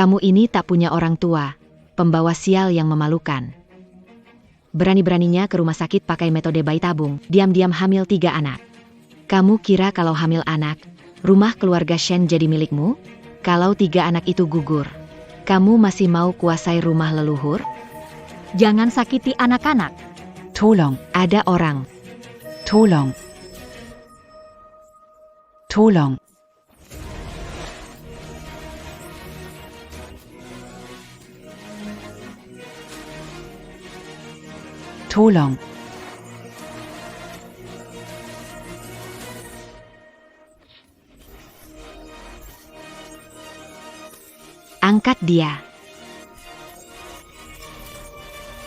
Kamu ini tak punya orang tua, pembawa sial yang memalukan. Berani-beraninya ke rumah sakit pakai metode bayi tabung, diam-diam hamil 3 anak. Kamu kira kalau hamil anak, rumah keluarga Shen jadi milikmu? Kalau 3 anak itu gugur, kamu masih mau kuasai rumah leluhur? Jangan sakiti anak-anak. Tolong, Ada orang. tolong. Tolong, tolong. Angkat dia.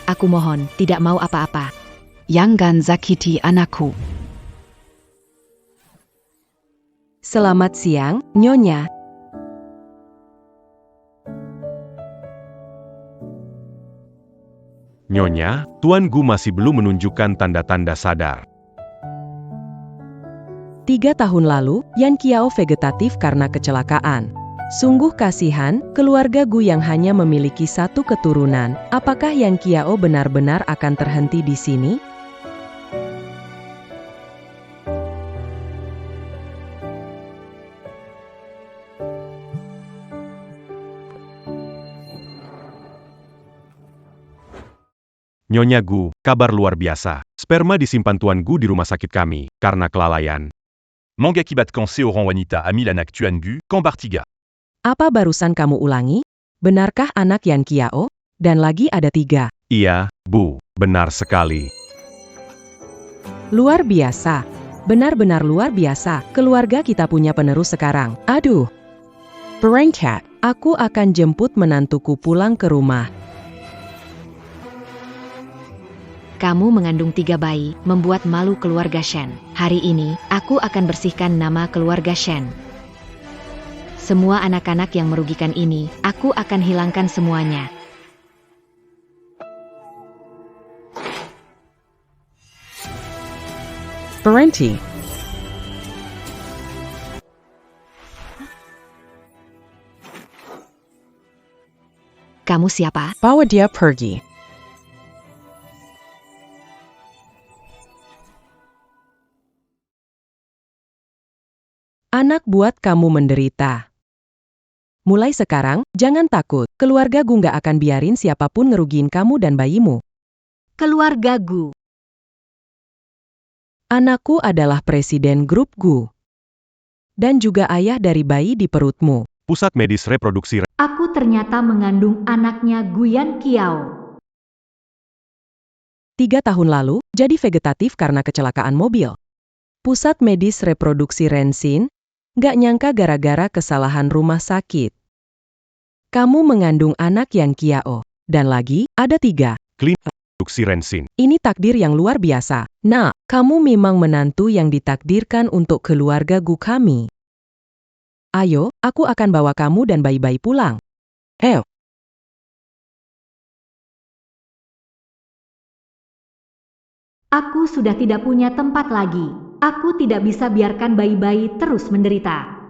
Aku mohon, tidak mau apa-apa. Jangan sakiti anakku. Selamat siang, Nyonya. Nyonya, Tuan Gu masih belum menunjukkan tanda-tanda sadar. 3 tahun lalu, Yan Qiao vegetatif karena kecelakaan. Sungguh kasihan, keluarga Gu yang hanya memiliki 1 keturunan. Apakah Yan Qiao benar-benar akan terhenti di sini? Nyonya Gu, kabar luar biasa. Sperma disimpan Tuan Gu di rumah sakit kami, karena kelalaian. Manga Kibat quand Seoran Wanita a mis l'anak Tuan Gu, quand Bartiga. Apa barusan kamu ulangi? Benarkah anak Yan Qiao? Dan lagi ada 3. Iya, Bu, benar sekali. Luar biasa. Benar-benar luar biasa. Keluarga kita punya penerus sekarang. Aduh. Berangkat. Aku akan jemput menantuku pulang ke rumah. Kamu mengandung 3 bayi, membuat malu keluarga Shen. Hari ini, aku akan bersihkan nama keluarga Shen. Semua anak-anak yang merugikan ini, aku akan hilangkan semuanya. Berhenti. Kamu siapa? Bawa dia pergi. Anak buat kamu menderita. Mulai sekarang, jangan takut. Keluarga Gu nggak akan biarin siapapun ngerugiin kamu dan bayimu. Keluarga Gu. Anakku adalah presiden grup Gu. Dan juga ayah dari bayi di perutmu. Pusat Medis Reproduksi Aku ternyata mengandung anaknya Gu Yan Qiao. 3 tahun lalu, jadi vegetatif karena kecelakaan mobil. Pusat Medis Reproduksi Rensin, nggak nyangka gara-gara kesalahan rumah sakit. Kamu mengandung anak Yan Qiao. Dan lagi, ada 3. Reproduksi Rensin. Ini takdir yang luar biasa. Nah, kamu memang menantu yang ditakdirkan untuk keluarga Gu kami. Ayo, aku akan bawa kamu dan bayi-bayi pulang. Aku sudah tidak punya tempat lagi. Aku tidak bisa biarkan bayi-bayi terus menderita.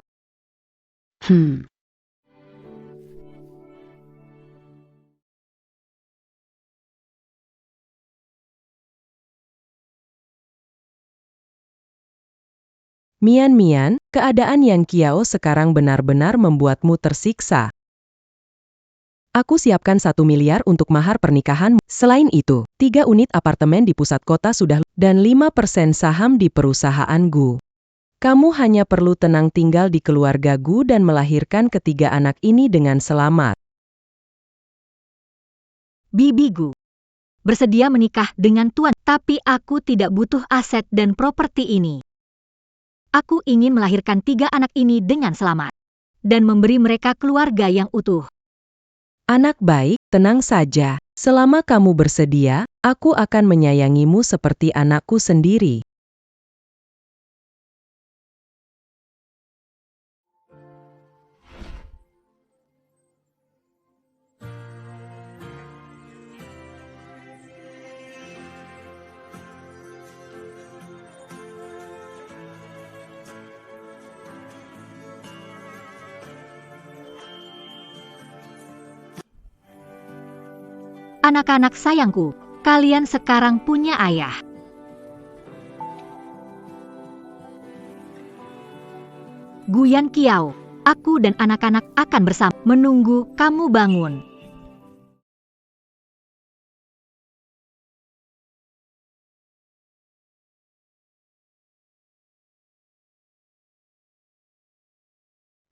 Mian, keadaan Yan Qiao sekarang benar-benar membuatmu tersiksa. Aku siapkan 1 miliar untuk mahar pernikahan. Selain itu, 3 unit apartemen di pusat kota sudah dan 5% saham di perusahaan Gu. Kamu hanya perlu tenang tinggal di keluarga Gu dan melahirkan ketiga anak ini dengan selamat. Bibi Gu bersedia menikah dengan Tuan, tapi aku tidak butuh aset dan properti ini. Aku ingin melahirkan 3 anak ini dengan selamat dan memberi mereka keluarga yang utuh. Anak baik, tenang saja. Selama kamu bersedia, aku akan menyayangimu seperti anakku sendiri. Anak-anak sayangku, kalian sekarang punya ayah. Guyan Kiao, aku dan anak-anak akan bersama menunggu kamu bangun.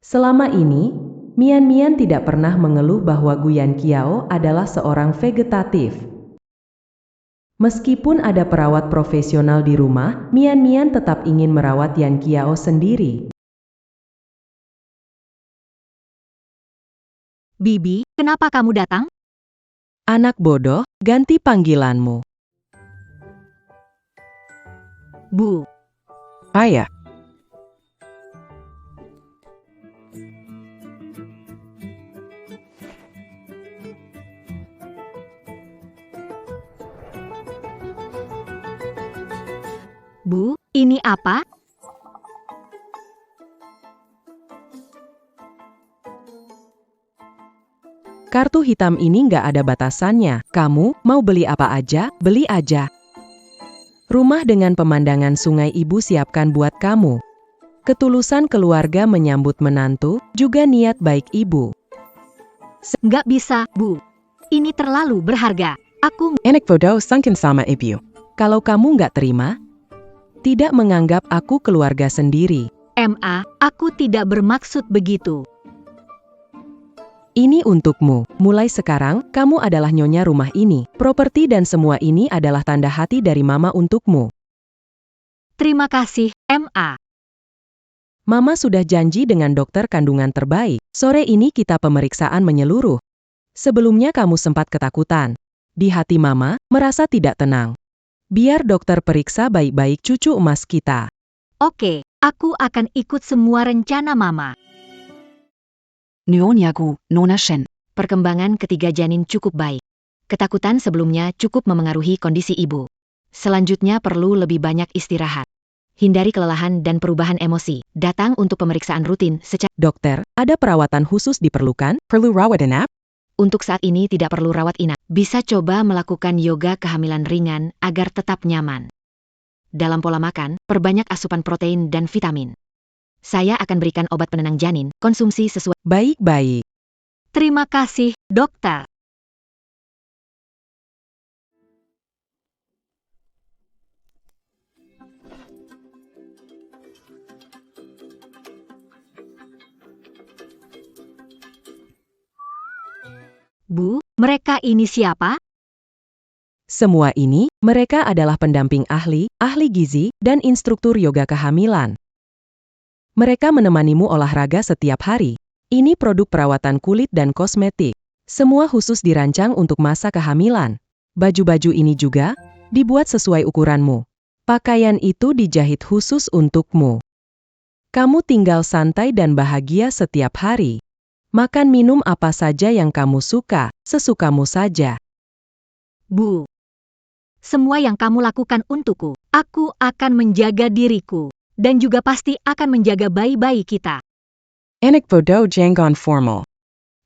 Selama ini, Mian Mian tidak pernah mengeluh bahwa Guyan Kiao adalah seorang vegetatif. Meskipun ada perawat profesional di rumah, Mian Mian tetap ingin merawat Yan Kiao sendiri. Bibi, kenapa kamu datang? Anak bodoh, ganti panggilanmu. Bu. Ayah. Bu, ini apa? Kartu hitam ini nggak ada batasannya. Kamu mau beli apa aja, beli aja. Rumah dengan pemandangan sungai ibu siapkan buat kamu. Ketulusan keluarga menyambut menantu, juga niat baik ibu. Nggak bisa, Bu. Ini terlalu berharga. Aku Anak bodoh sangkin sama ibu. Kalau kamu nggak terima, tidak menganggap aku keluarga sendiri. aku tidak bermaksud begitu. Ini untukmu. Mulai sekarang, kamu adalah nyonya rumah ini. Properti dan semua ini adalah tanda hati dari Mama untukmu. Terima kasih, Ma. Mama sudah janji dengan dokter kandungan terbaik. Sore ini kita pemeriksaan menyeluruh. Sebelumnya kamu sempat ketakutan. Di hati Mama, merasa tidak tenang. Biar dokter periksa baik-baik cucu emas kita. Oke, aku akan ikut semua rencana Mama. Nyonyaku, Nona Shen. Perkembangan ketiga janin cukup baik. Ketakutan sebelumnya cukup memengaruhi kondisi ibu. Selanjutnya perlu lebih banyak istirahat. Hindari kelelahan dan perubahan emosi. Datang untuk pemeriksaan rutin secara... Dokter, ada perawatan khusus diperlukan? Perlu rawat inap? Untuk saat ini tidak perlu rawat inap. Bisa coba melakukan yoga kehamilan ringan agar tetap nyaman. Dalam pola makan, perbanyak asupan protein dan vitamin. Saya akan berikan obat penenang janin, konsumsi sesuai. Baik-baik. Terima kasih, dokter. Bu, mereka ini siapa? Semua ini, mereka adalah pendamping ahli, ahli gizi, dan instruktur yoga kehamilan. Mereka menemanimu olahraga setiap hari. Ini produk perawatan kulit dan kosmetik. Semua khusus dirancang untuk masa kehamilan. Baju-baju ini juga dibuat sesuai ukuranmu. Pakaian itu dijahit khusus untukmu. Kamu tinggal santai dan bahagia setiap hari. Makan minum apa saja yang kamu suka, sesukamu saja. Bu, semua yang kamu lakukan untukku, aku akan menjaga diriku. Dan juga pasti akan menjaga bayi-bayi kita. Anak bodoh jangan formal.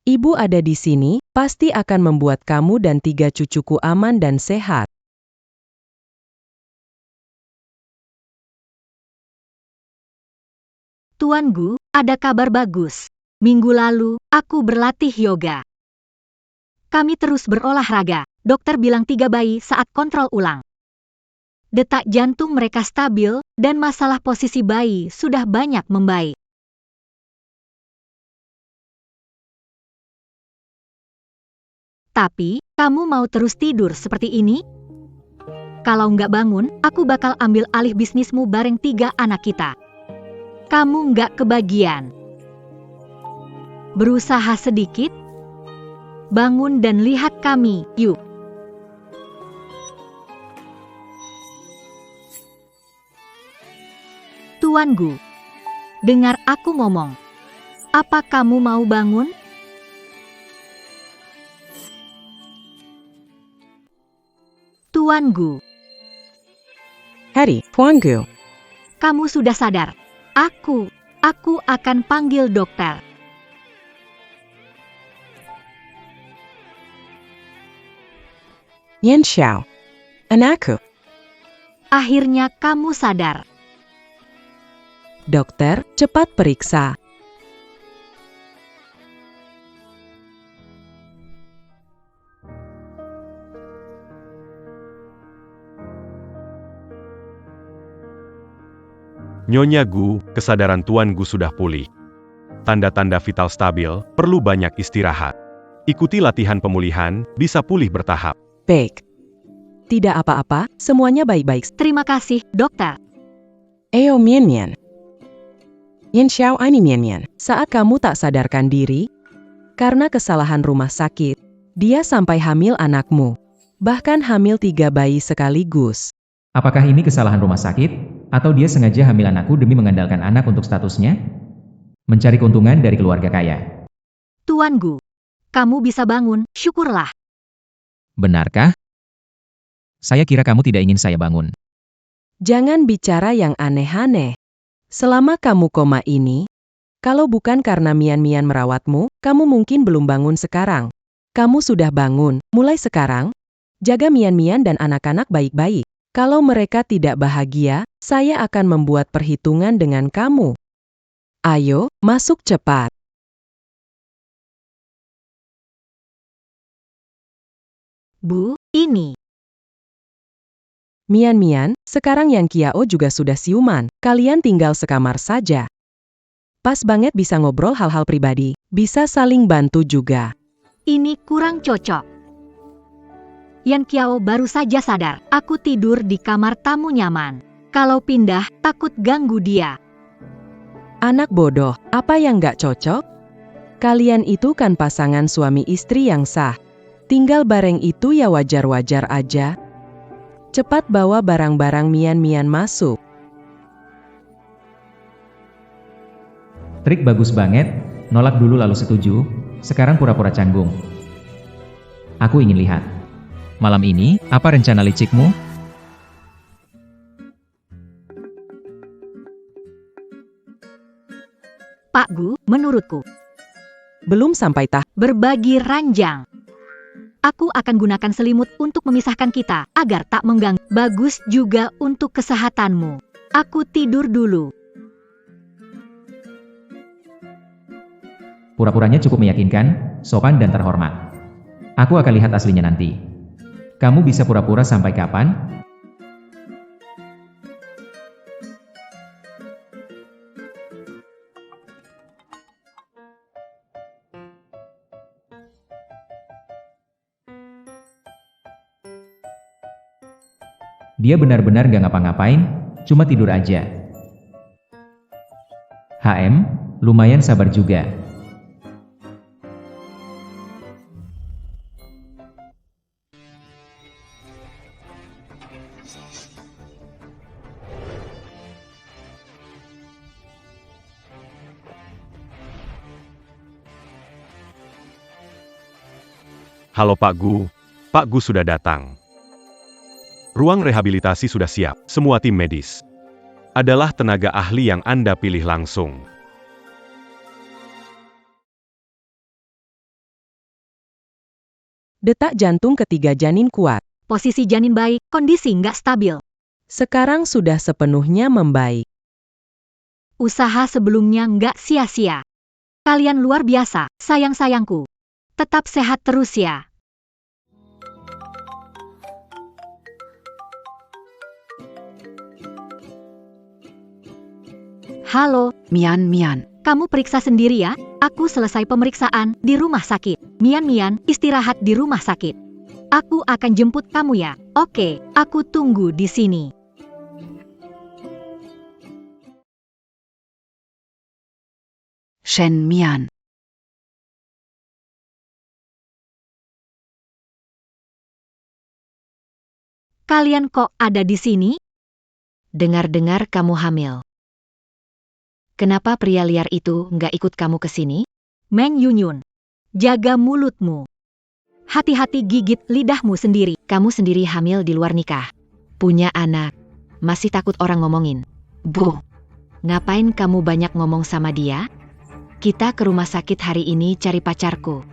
Ibu ada di sini, pasti akan membuat kamu dan 3 cucuku aman dan sehat. Tuan Gu, ada kabar bagus. Minggu lalu, aku berlatih yoga. Kami terus berolahraga. Dokter bilang 3 bayi saat kontrol ulang. Detak jantung mereka stabil, dan masalah posisi bayi sudah banyak membaik. Tapi, kamu mau terus tidur seperti ini? Kalau nggak bangun, aku bakal ambil alih bisnismu bareng 3 anak kita. Kamu nggak kebagian. Berusaha sedikit? Bangun dan lihat kami, yuk. Tuan Gu, dengar aku ngomong. Apa kamu mau bangun? Tuan Gu, Hadi, Tuan Gu. kamu sudah sadar. Aku akan panggil dokter. Yan Xiao. Anakku. Akhirnya kamu sadar. Dokter, cepat periksa. Nyonya Gu, kesadaran Tuan Gu sudah pulih. Tanda-tanda vital stabil, perlu banyak istirahat. Ikuti latihan pemulihan, bisa pulih bertahap. Baik. Tidak apa-apa, semuanya baik-baik. Terima kasih, dokter. Ayo Mian Mian. Yan Xiao ini Mian Mian, saat kamu tak sadarkan diri, karena kesalahan rumah sakit, dia sampai hamil anakmu. Bahkan hamil 3 bayi sekaligus. Apakah ini kesalahan rumah sakit, atau dia sengaja hamil anakku demi mengandalkan anak untuk statusnya? Mencari keuntungan dari keluarga kaya. Tuan Gu, kamu bisa bangun, syukurlah. Benarkah? Saya kira kamu tidak ingin saya bangun. Jangan bicara yang aneh-aneh. Selama kamu koma ini, kalau bukan karena Mian Mian merawatmu, kamu mungkin belum bangun sekarang. Kamu sudah bangun, mulai sekarang. Jaga Mian Mian dan anak-anak baik-baik. Kalau mereka tidak bahagia, saya akan membuat perhitungan dengan kamu. Ayo, masuk cepat. Bu, ini. Mian Mian, sekarang Yang Kiao juga sudah siuman. Kalian tinggal sekamar saja. Pas banget bisa ngobrol hal-hal pribadi. Bisa saling bantu juga. Ini kurang cocok. Yan Kiao baru saja sadar, aku tidur di kamar tamu nyaman. Kalau pindah, takut ganggu dia. Anak bodoh, apa yang gak cocok? Kalian itu kan pasangan suami istri yang sah. Tinggal bareng itu ya wajar-wajar aja. Cepat bawa barang-barang Mian Mian masuk. Trik bagus banget, nolak dulu lalu setuju, sekarang pura-pura canggung. Aku ingin lihat. Malam ini, apa rencana licikmu? Pak Gu, menurutku, Belum sampai berbagi ranjang. Aku akan gunakan selimut untuk memisahkan kita, agar tak mengganggu. Bagus juga untuk kesehatanmu. Aku tidur dulu. Pura-puranya cukup meyakinkan, sopan dan terhormat. Aku akan lihat aslinya nanti. Kamu bisa pura-pura sampai kapan? Dia benar-benar gak ngapa-ngapain, cuma tidur aja. HM, lumayan sabar juga. Halo Pak Gu. Pak Gu sudah datang. Ruang rehabilitasi sudah siap, semua tim medis. Adalah tenaga ahli yang Anda pilih langsung. detak jantung ketiga janin kuat. Posisi janin baik, kondisi nggak stabil. Sekarang sudah sepenuhnya membaik. Usaha sebelumnya nggak sia-sia. Kalian luar biasa, sayang-sayangku. Tetap sehat terus ya. Halo, Mian Mian. kamu periksa sendiri ya? Aku selesai pemeriksaan di rumah sakit. Mian Mian, istirahat di rumah sakit. Aku akan jemput kamu ya. Oke, aku tunggu di sini. Shen Mian. Kalian kok ada di sini? Dengar-dengar kamu hamil. Kenapa pria liar itu nggak ikut kamu ke sini? Meng Yunyun, jaga mulutmu. Hati-hati gigit lidahmu sendiri. Kamu sendiri hamil di luar nikah. Punya anak. Masih takut orang ngomongin. Bu, ngapain kamu banyak ngomong sama dia? Kita ke rumah sakit hari ini cari pacarku.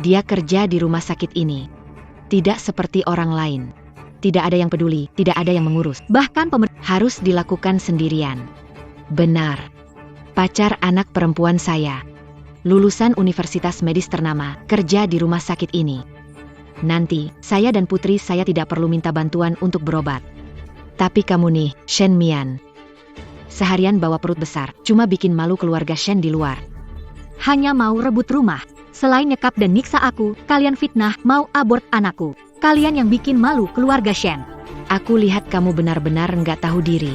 Dia kerja di rumah sakit ini. Tidak seperti orang lain. Tidak ada yang peduli, tidak ada yang mengurus. Bahkan Harus dilakukan sendirian. Benar. Pacar anak perempuan saya. Lulusan universitas medis ternama, kerja di rumah sakit ini. Nanti, saya dan putri saya tidak perlu minta bantuan untuk berobat. Tapi kamu nih, Shen Mian. Seharian bawa perut besar, cuma bikin malu keluarga Shen di luar. hanya mau rebut rumah. Selain nyekap dan nyiksa aku, kalian fitnah mau abort anakku. Kalian yang bikin malu keluarga Shen. Aku lihat kamu benar-benar nggak tahu diri.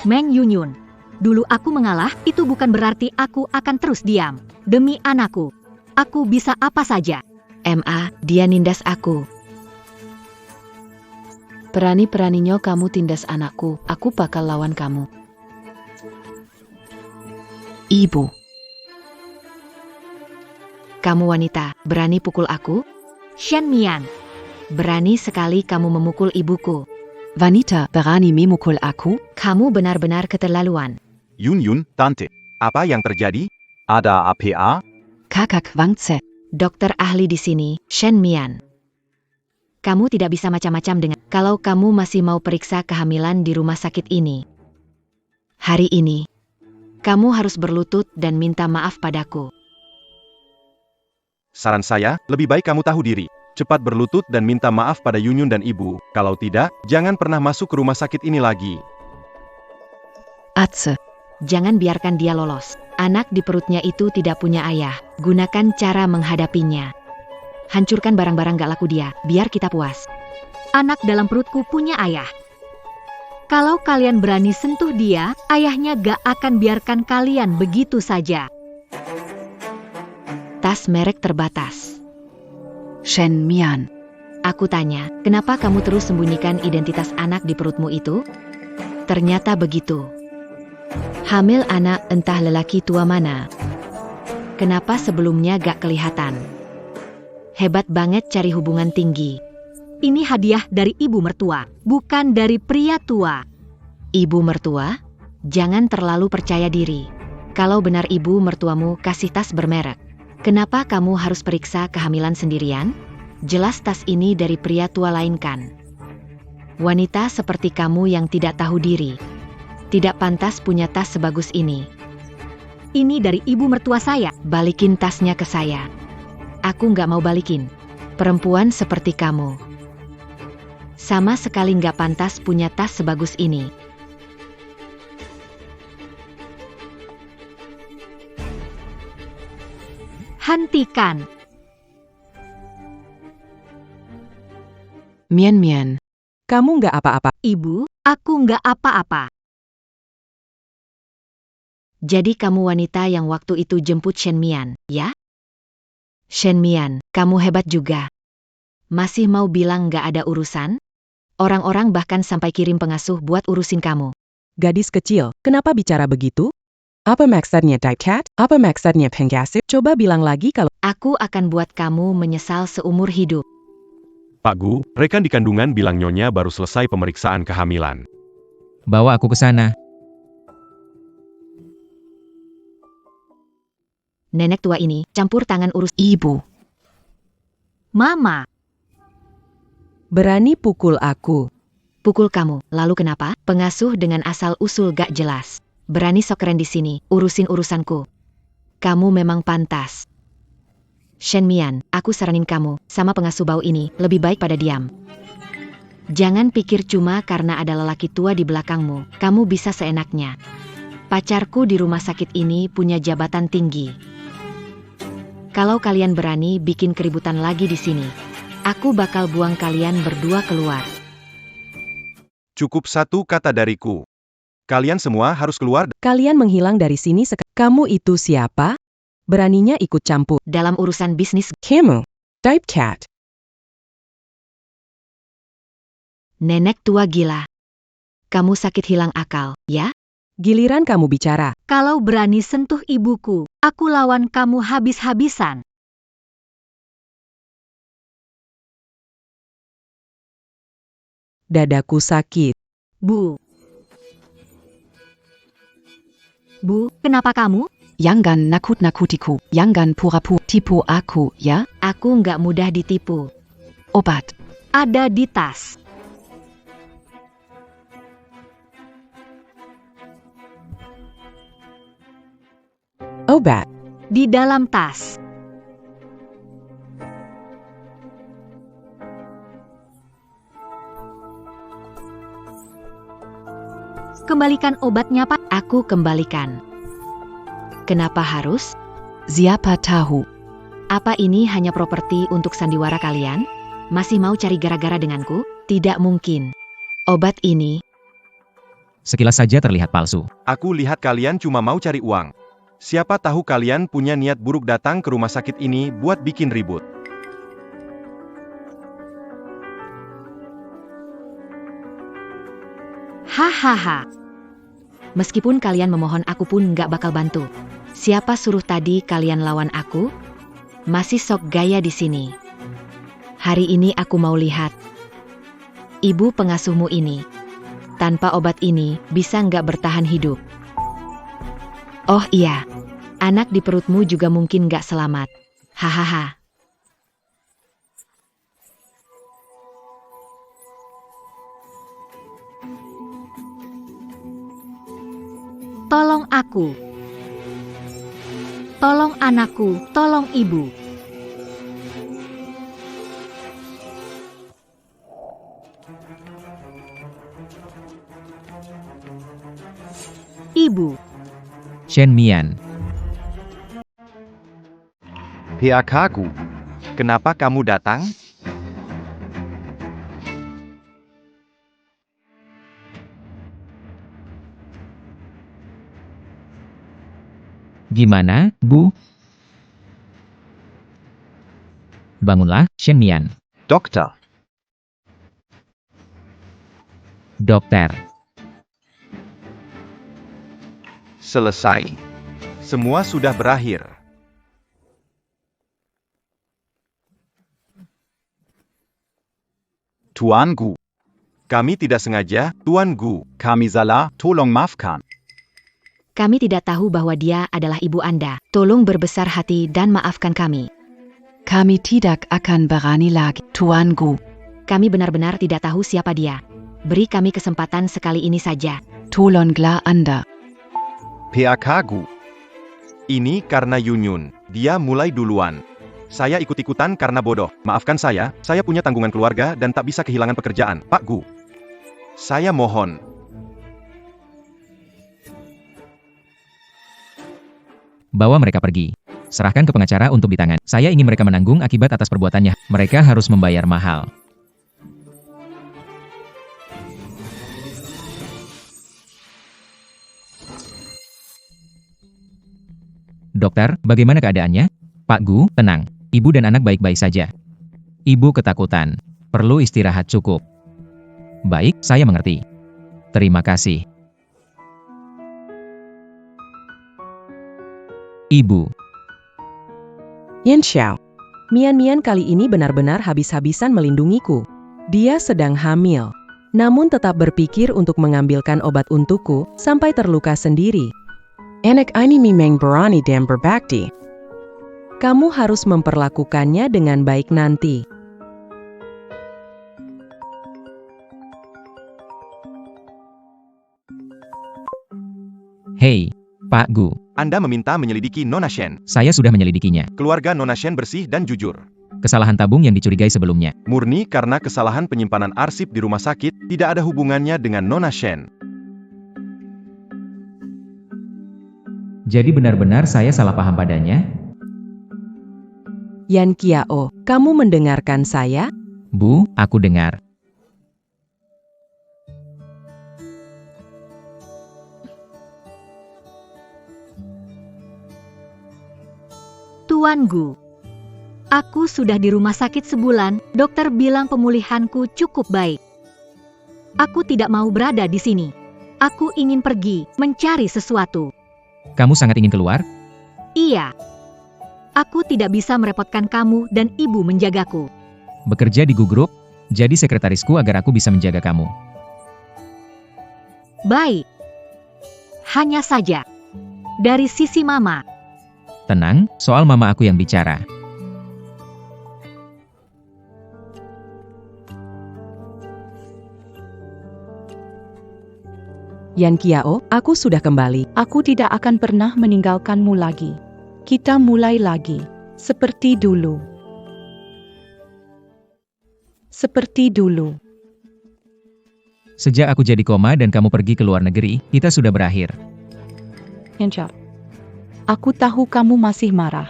Meng Yunyun. Dulu aku mengalah, itu bukan berarti aku akan terus diam. Demi anakku, aku bisa apa saja. Dia nindas aku. Berani-beraninya kamu tindas anakku, aku bakal lawan kamu. Ibu. Kamu wanita, berani pukul aku? Shen Mian. Berani sekali kamu memukul ibuku. Wanita, berani memukul aku? Kamu benar-benar keterlaluan. Yun, tante. Apa yang terjadi? Ada APA? Kakak Wangze. Dokter ahli di sini, Shen Mian. Kamu tidak bisa macam-macam dengan kalau kamu masih mau periksa kehamilan di rumah sakit ini. Hari ini, kamu harus berlutut dan minta maaf padaku. Saran saya, lebih baik kamu tahu diri. Cepat berlutut dan minta maaf pada Yunyun dan ibu. Kalau tidak, jangan pernah masuk ke rumah sakit ini lagi. Atze. Jangan biarkan dia lolos. Anak di perutnya itu tidak punya ayah. Gunakan cara menghadapinya. Hancurkan barang-barang gak laku dia, biar kita puas. Anak dalam perutku punya ayah. Kalau kalian berani sentuh dia, ayahnya gak akan biarkan kalian begitu saja. Tas merek terbatas. Shen Mian. Aku tanya, kenapa kamu terus sembunyikan identitas anak di perutmu itu? Ternyata begitu. Hamil anak entah lelaki tua mana. Kenapa sebelumnya gak kelihatan? Hebat banget cari hubungan tinggi. Ini hadiah dari ibu mertua, bukan dari pria tua. Ibu mertua? Jangan terlalu percaya diri. Kalau benar ibu mertuamu kasih tas bermerek, kenapa kamu harus periksa kehamilan sendirian? Jelas tas ini dari pria tua lain kan? Wanita seperti kamu yang tidak tahu diri. Tidak pantas punya tas sebagus ini. Ini dari ibu mertua saya. Balikin tasnya ke saya. Aku nggak mau balikin. Perempuan seperti kamu sama sekali nggak pantas punya tas sebagus ini. Hentikan. Mian. Kamu nggak apa-apa. Ibu, aku nggak apa-apa. Jadi kamu wanita yang waktu itu jemput Shen Mian, ya? Shen Mian, kamu hebat juga. Masih mau bilang nggak ada urusan? Orang-orang bahkan sampai kirim pengasuh buat urusin kamu. Gadis kecil, kenapa bicara begitu? Apa maksudnya type cat? Apa maksudnya penggasip? Coba bilang lagi kalau Aku akan buat kamu menyesal seumur hidup. Pak Gu, rekan di kandungan bilang Nyonya baru selesai pemeriksaan kehamilan. Bawa aku ke sana. Nenek tua ini campur tangan urus Ibu. Mama. berani pukul aku. pukul kamu, lalu kenapa? Pengasuh dengan asal-usul gak jelas. Berani sok keren di sini, urusin urusanku. Kamu memang pantas. Shen Mian, aku saranin kamu, sama pengasuh bau ini, lebih baik pada diam. Jangan pikir cuma karena ada lelaki tua di belakangmu, kamu bisa seenaknya. Pacarku di rumah sakit ini punya jabatan tinggi. Kalau kalian berani bikin keributan lagi di sini, aku bakal buang kalian berdua keluar. Cukup satu kata dariku. Kalian semua harus keluar. Kalian menghilang dari sini Kamu itu siapa? Beraninya ikut campur Dalam urusan bisnis, Kamu. Type cat. nenek tua gila. Kamu sakit hilang akal, ya? Giliran kamu bicara. Kalau berani sentuh ibuku, aku lawan kamu habis-habisan. Dadaku sakit. Bu. Bu, kenapa kamu? Jangan nakut-nakutiku. Jangan pura-pura tipu aku, ya? Aku nggak mudah ditipu. Obat. Ada di tas. Obat. Di dalam tas. Kembalikan obatnya, Pak. Aku kembalikan. Kenapa harus? Siapa tahu? Apa ini hanya properti untuk sandiwara kalian? Masih mau cari gara-gara denganku? Tidak mungkin. Obat ini, Sekilas saja terlihat palsu. Aku lihat kalian cuma mau cari uang. Siapa tahu kalian punya niat buruk datang ke rumah sakit ini buat bikin ribut. Hahaha. meskipun kalian memohon aku pun nggak bakal bantu. Siapa suruh tadi kalian lawan aku? Masih sok gaya di sini. Hari ini aku mau lihat. Ibu pengasuhmu ini. Tanpa obat ini, bisa nggak bertahan hidup? Oh iya. Anak di perutmu juga mungkin nggak selamat. Hahaha. Tolong aku. Tolong anakku, tolong ibu. Ibu. Shen Mian. PAK-ku, kenapa kamu datang? Gimana, Bu? Bangunlah, Shen Mian. Dokter. Dokter. Selesai. Semua sudah berakhir. Tuan Gu. Kami tidak sengaja, Tuan Gu. Kami salah, tolong maafkan. Kami tidak tahu bahwa dia adalah ibu Anda. Tolong berbesar hati dan maafkan kami. Kami tidak akan berani lagi, Tuan Gu. Kami benar-benar tidak tahu siapa dia. Beri kami kesempatan sekali ini saja. Tolonglah Anda. PAK-ku. Ini karena Yunyun. Dia mulai duluan. Saya ikut-ikutan karena bodoh. Maafkan saya punya tanggungan keluarga dan tak bisa kehilangan pekerjaan, Pak Gu. Saya mohon. Bawa mereka pergi. Serahkan ke pengacara untuk ditangan. Saya ingin mereka menanggung akibat atas perbuatannya. Mereka harus membayar mahal. Dokter, bagaimana keadaannya? Pak Gu, tenang. Ibu dan anak baik-baik saja. Ibu ketakutan. Perlu istirahat cukup. Baik, saya mengerti. Terima kasih. Ibu. Yan Xiao. Mian kali ini benar-benar habis-habisan melindungiku. Dia sedang hamil. Namun tetap berpikir untuk mengambilkan obat untukku sampai terluka sendiri. Anak ini memang berani dan berbakti. Kamu harus memperlakukannya dengan baik nanti. Hei, Pak Gu. Anda meminta menyelidiki Nona Shen. Saya sudah menyelidikinya. Keluarga Nona Shen bersih dan jujur. Kesalahan tabung yang dicurigai sebelumnya. Murni karena kesalahan penyimpanan arsip di rumah sakit, tidak ada hubungannya dengan Nona Shen. Jadi benar-benar saya salah paham padanya? Yan Kiao, kamu mendengarkan saya? Bu, aku dengar. Tuan Gu. Aku sudah di rumah sakit sebulan, dokter bilang pemulihanku cukup baik. Aku tidak mau berada di sini. Aku ingin pergi, mencari sesuatu. Kamu sangat ingin keluar? Iya. Aku tidak bisa merepotkan kamu dan ibu menjagaku. Bekerja di Gu Group, jadi sekretarisku agar aku bisa menjaga kamu. Baik. Hanya saja. Dari sisi Mama. Tenang, soal mama aku yang bicara. Yan Kiao, aku sudah kembali. Aku tidak akan pernah meninggalkanmu lagi. Kita mulai lagi. Seperti dulu. Seperti dulu. Sejak aku jadi koma dan kamu pergi ke luar negeri, kita sudah berakhir. Encap. Aku tahu kamu masih marah.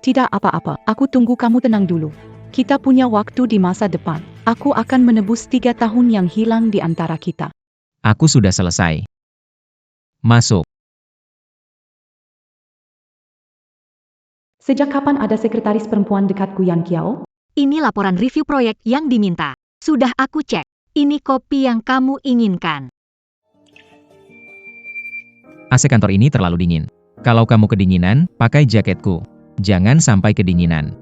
Tidak apa-apa, aku tunggu kamu tenang dulu. Kita punya waktu di masa depan. Aku akan menebus 3 tahun yang hilang di antara kita. Aku sudah selesai. Masuk. Sejak kapan ada sekretaris perempuan dekatku Yan Kiao? Ini laporan review proyek yang diminta. Sudah aku cek. Ini kopi yang kamu inginkan. AC kantor ini terlalu dingin. Kalau kamu kedinginan, pakai jaketku. Jangan sampai kedinginan.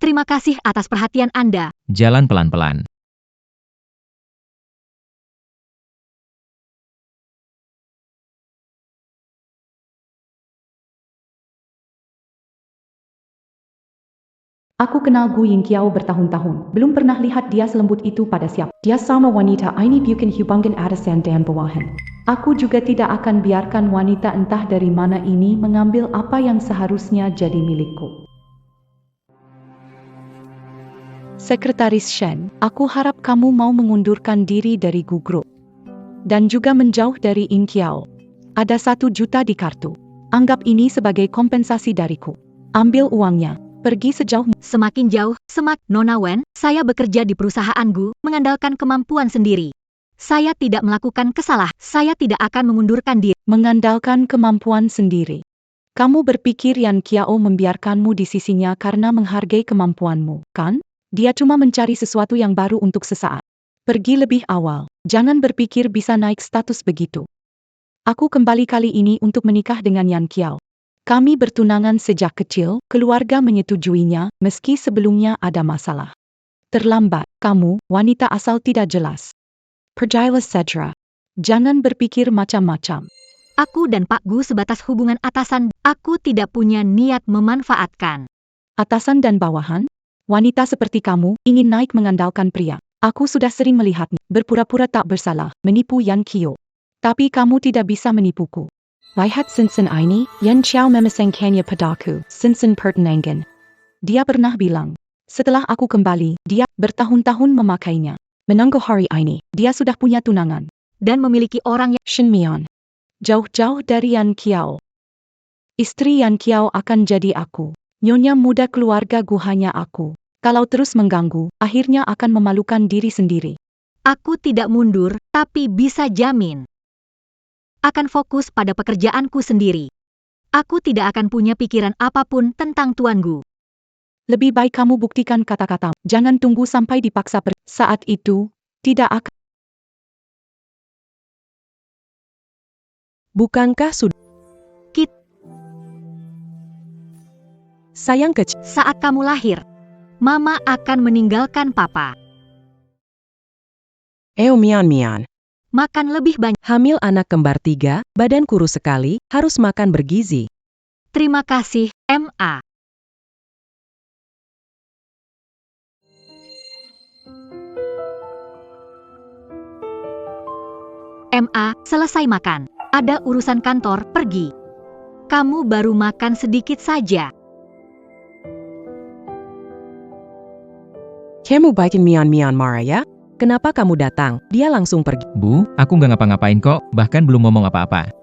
Terima kasih atas perhatian Anda. Jalan pelan-pelan. Aku kenal Gu Yingqiao bertahun-tahun. Belum pernah lihat dia selembut itu pada siapa. Dia sama wanita ini bukan hubungan atasan dan bawahan. Aku juga tidak akan biarkan wanita entah dari mana ini mengambil apa yang seharusnya jadi milikku. Sekretaris Shen, aku harap kamu mau mengundurkan diri dari Gu Group. Dan juga menjauh dari Yingqiao. Ada 1 juta di kartu. Anggap ini sebagai kompensasi dariku. Ambil uangnya. Pergi sejauh. Semakin jauh, Nona Wen, saya bekerja di perusahaan Gu, mengandalkan kemampuan sendiri. Saya tidak melakukan kesalahan. Saya tidak akan mengundurkan diri. Mengandalkan kemampuan sendiri. Kamu berpikir Yan Kiao membiarkanmu di sisinya karena menghargai kemampuanmu, kan? Dia cuma mencari sesuatu yang baru untuk sesaat. Pergi lebih awal. Jangan berpikir bisa naik status begitu. Aku kembali kali ini untuk menikah dengan Yan Kiao. Kami bertunangan sejak kecil, keluarga menyetujuinya, meski sebelumnya ada masalah. Terlambat, kamu, wanita asal tidak jelas. Percayalah Cedra. Jangan berpikir macam-macam. Aku dan Pak Gu sebatas hubungan atasan. Aku tidak punya niat memanfaatkan. Atasan dan bawahan? Wanita seperti kamu, ingin naik mengandalkan pria. Aku sudah sering melihatnya, berpura-pura tak bersalah, menipu Yan Kiao. Tapi kamu tidak bisa menipuku. Lihat Sinsen ini, Yan Qiao memasangkannya padaku, Sinsen pertenangan. Dia pernah bilang, setelah aku kembali, dia bertahun-tahun memakainya. Menunggu hari ini, dia sudah punya tunangan. Dan memiliki orang yang Shen Mian. Jauh-jauh dari Yan Kiao. Istri Yan Kiao akan jadi aku. Nyonya muda keluarga Gu hanya aku. Kalau terus mengganggu, akhirnya akan memalukan diri sendiri. Aku tidak mundur, tapi bisa jamin. Akan fokus pada pekerjaanku sendiri. Aku tidak akan punya pikiran apapun tentang Tuan Gu. Lebih baik kamu buktikan kata-kata. Jangan tunggu sampai dipaksa pergi. Saat itu, tidak akan. Bukankah sudah? Sayang kecil. Saat kamu lahir, Mama akan meninggalkan Papa. Mian. Makan lebih banyak. Hamil anak kembar 3, badan kurus sekali, harus makan bergizi. Terima kasih, MA. MA, selesai makan. Ada urusan kantor, pergi. Kamu baru makan sedikit saja. Kamu baikin Mian marah ya? Kenapa kamu datang? Dia langsung pergi. Bu, aku nggak ngapa-ngapain kok, bahkan belum ngomong apa-apa.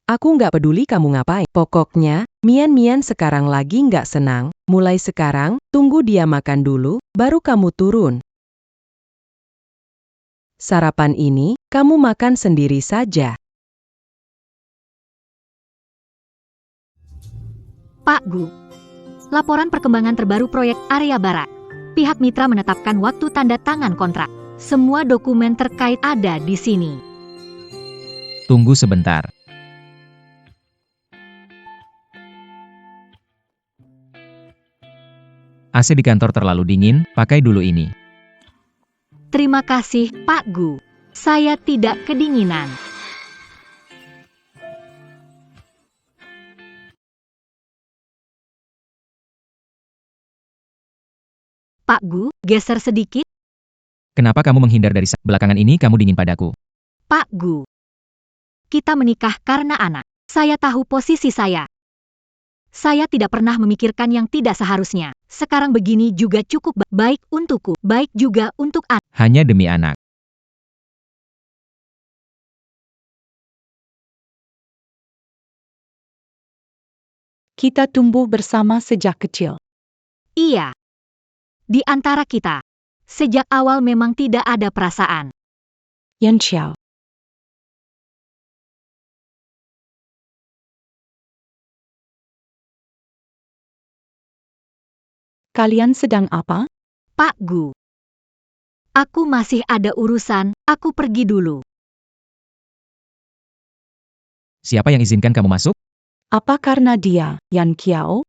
Aku nggak peduli kamu ngapain. Pokoknya, Mian sekarang lagi nggak senang. Mulai sekarang, tunggu dia makan dulu, baru kamu turun. Sarapan ini, kamu makan sendiri saja. Pak Gu. Laporan perkembangan terbaru proyek Area Barat. Pihak mitra menetapkan waktu tanda tangan kontrak. Semua dokumen terkait ada di sini. Tunggu sebentar. AC di kantor terlalu dingin, pakai dulu ini. Terima kasih, Pak Gu. Saya tidak kedinginan. Pak Gu, geser sedikit. Kenapa kamu menghindar dari saya? Belakangan ini kamu dingin padaku. Pak Gu. Kita menikah karena anak. Saya tahu posisi saya. Saya tidak pernah memikirkan yang tidak seharusnya. Sekarang begini juga cukup baik untukku, baik juga untuk anak. Hanya demi anak. Kita tumbuh bersama sejak kecil. Iya. Di antara kita, sejak awal memang tidak ada perasaan. Yan Xiao. Kalian sedang apa? Pak Gu. Aku masih ada urusan, aku pergi dulu. Siapa yang izinkan kamu masuk? Apa karena dia, Yan Qiao?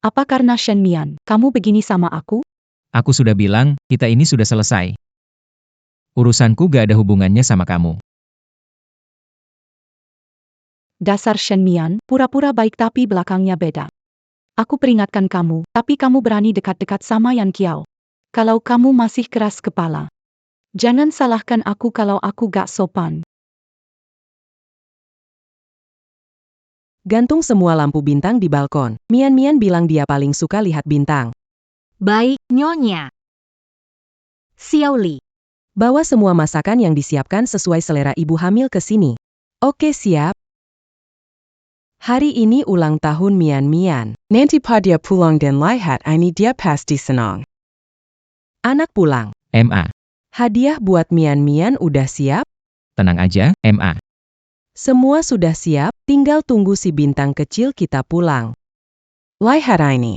Apa karena Shen Mian, kamu begini sama aku? Aku sudah bilang, kita ini sudah selesai. Urusanku gak ada hubungannya sama kamu. Dasar Shen Mian, pura-pura baik tapi belakangnya beda. Aku peringatkan kamu, tapi kamu berani dekat-dekat sama Yan Qiao. Kalau kamu masih keras kepala. Jangan salahkan aku kalau aku gak sopan. Gantung semua lampu bintang di balkon. Mian Mian bilang dia paling suka lihat bintang. Baik, Nyonya. Xiao Li. Bawa semua masakan yang disiapkan sesuai selera ibu hamil ke sini. Oke, siap. Hari ini ulang tahun Mian Mian. Nanti pada pulang dan lihat ini dia pasti senang. Anak pulang. MA. Hadiah buat Mian Mian udah siap? Tenang aja, MA. Semua sudah siap, tinggal tunggu si bintang kecil kita pulang. Lihat ini.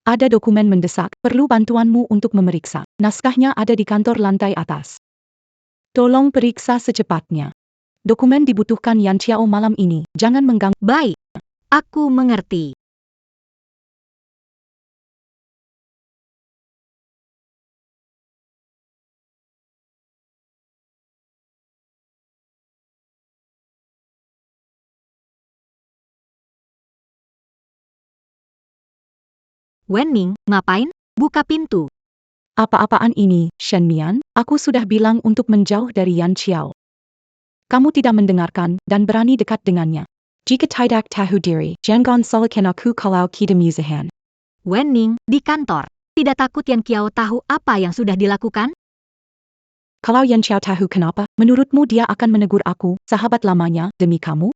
Ada dokumen mendesak, perlu bantuanmu untuk memeriksa. Naskahnya ada di kantor lantai atas. Tolong periksa secepatnya. Dokumen dibutuhkan Yan Qiao malam ini, jangan mengganggu. Baik. Aku mengerti. Wenning, ngapain? Buka pintu. Apa-apaan ini, Shen Mian? Aku sudah bilang untuk menjauh dari Yan Qiao. Kamu tidak mendengarkan, dan berani dekat dengannya. Jika tidak tahu diri, jangan salahkan aku kalau kita musuhan. Wenning, di kantor. Tidak takut Yan Qiao tahu apa yang sudah dilakukan? Kalau Yan Qiao tahu kenapa, menurutmu dia akan menegur aku, sahabat lamanya, demi kamu?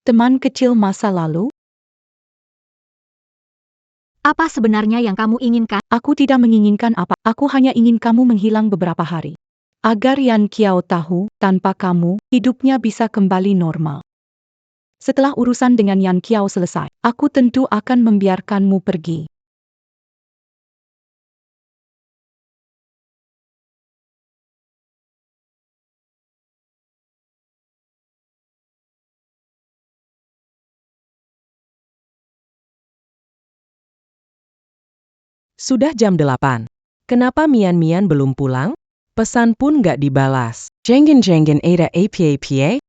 Teman kecil masa lalu? Apa sebenarnya yang kamu inginkan? Aku tidak menginginkan apa, aku hanya ingin kamu menghilang beberapa hari. Agar Yan Qiao tahu, tanpa kamu, hidupnya bisa kembali normal. Setelah urusan dengan Yan Qiao selesai, aku tentu akan membiarkanmu pergi. Sudah jam 8. Kenapa Mian Mian belum pulang? Pesan pun gak dibalas. Jenggen ada apa?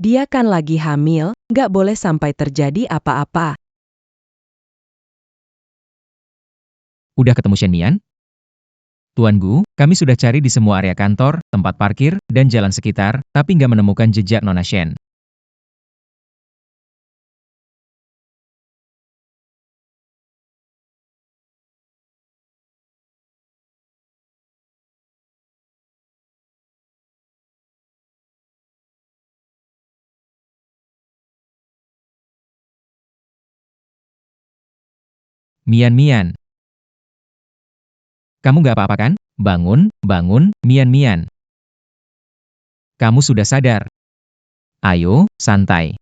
Dia kan lagi hamil, gak boleh sampai terjadi apa-apa. Udah ketemu Shen Mian? Tuan Gu, kami sudah cari di semua area kantor, tempat parkir, dan jalan sekitar, tapi nggak menemukan jejak Nona Shen. Mian Mian. Kamu nggak apa-apa kan? Bangun, bangun, Mian Mian. Kamu sudah sadar. Ayo, santai.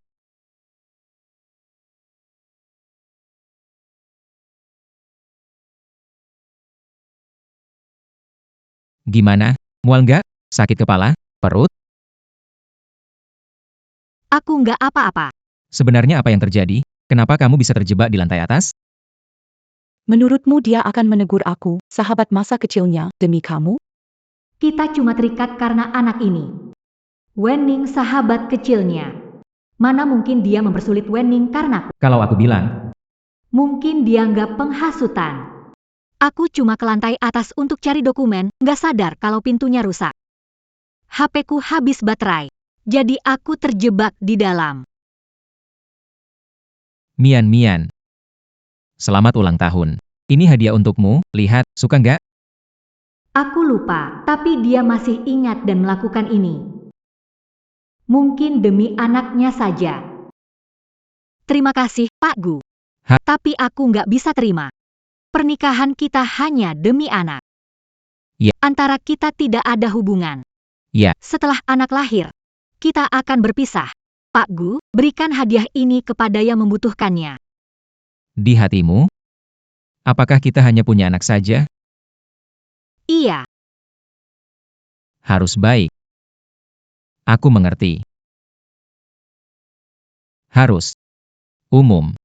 Gimana? Mual nggak? Sakit kepala? Perut? Aku nggak apa-apa. Sebenarnya apa yang terjadi? Kenapa kamu bisa terjebak di lantai atas? Menurutmu dia akan menegur aku, sahabat masa kecilnya, demi kamu? Kita cuma terikat karena anak ini. Wenning sahabat kecilnya. Mana mungkin dia mempersulit Wenning karenaku. Kalau aku bilang, Mungkin dianggap penghasutan. Aku cuma ke lantai atas untuk cari dokumen, nggak sadar kalau pintunya rusak. HP-ku habis baterai, jadi aku terjebak di dalam. Mian, selamat ulang tahun. Ini hadiah untukmu, lihat, suka nggak? Aku lupa, tapi dia masih ingat dan melakukan ini. Mungkin demi anaknya saja. Terima kasih, Pak Gu. Tapi aku nggak bisa terima. Pernikahan kita hanya demi anak. Ya. Antara kita tidak ada hubungan. Ya. Setelah anak lahir, kita akan berpisah. Pak Gu, berikan hadiah ini kepada yang membutuhkannya. Di hatimu? Apakah kita hanya punya anak saja? Iya. Harus baik. Aku mengerti. Harus. Umum.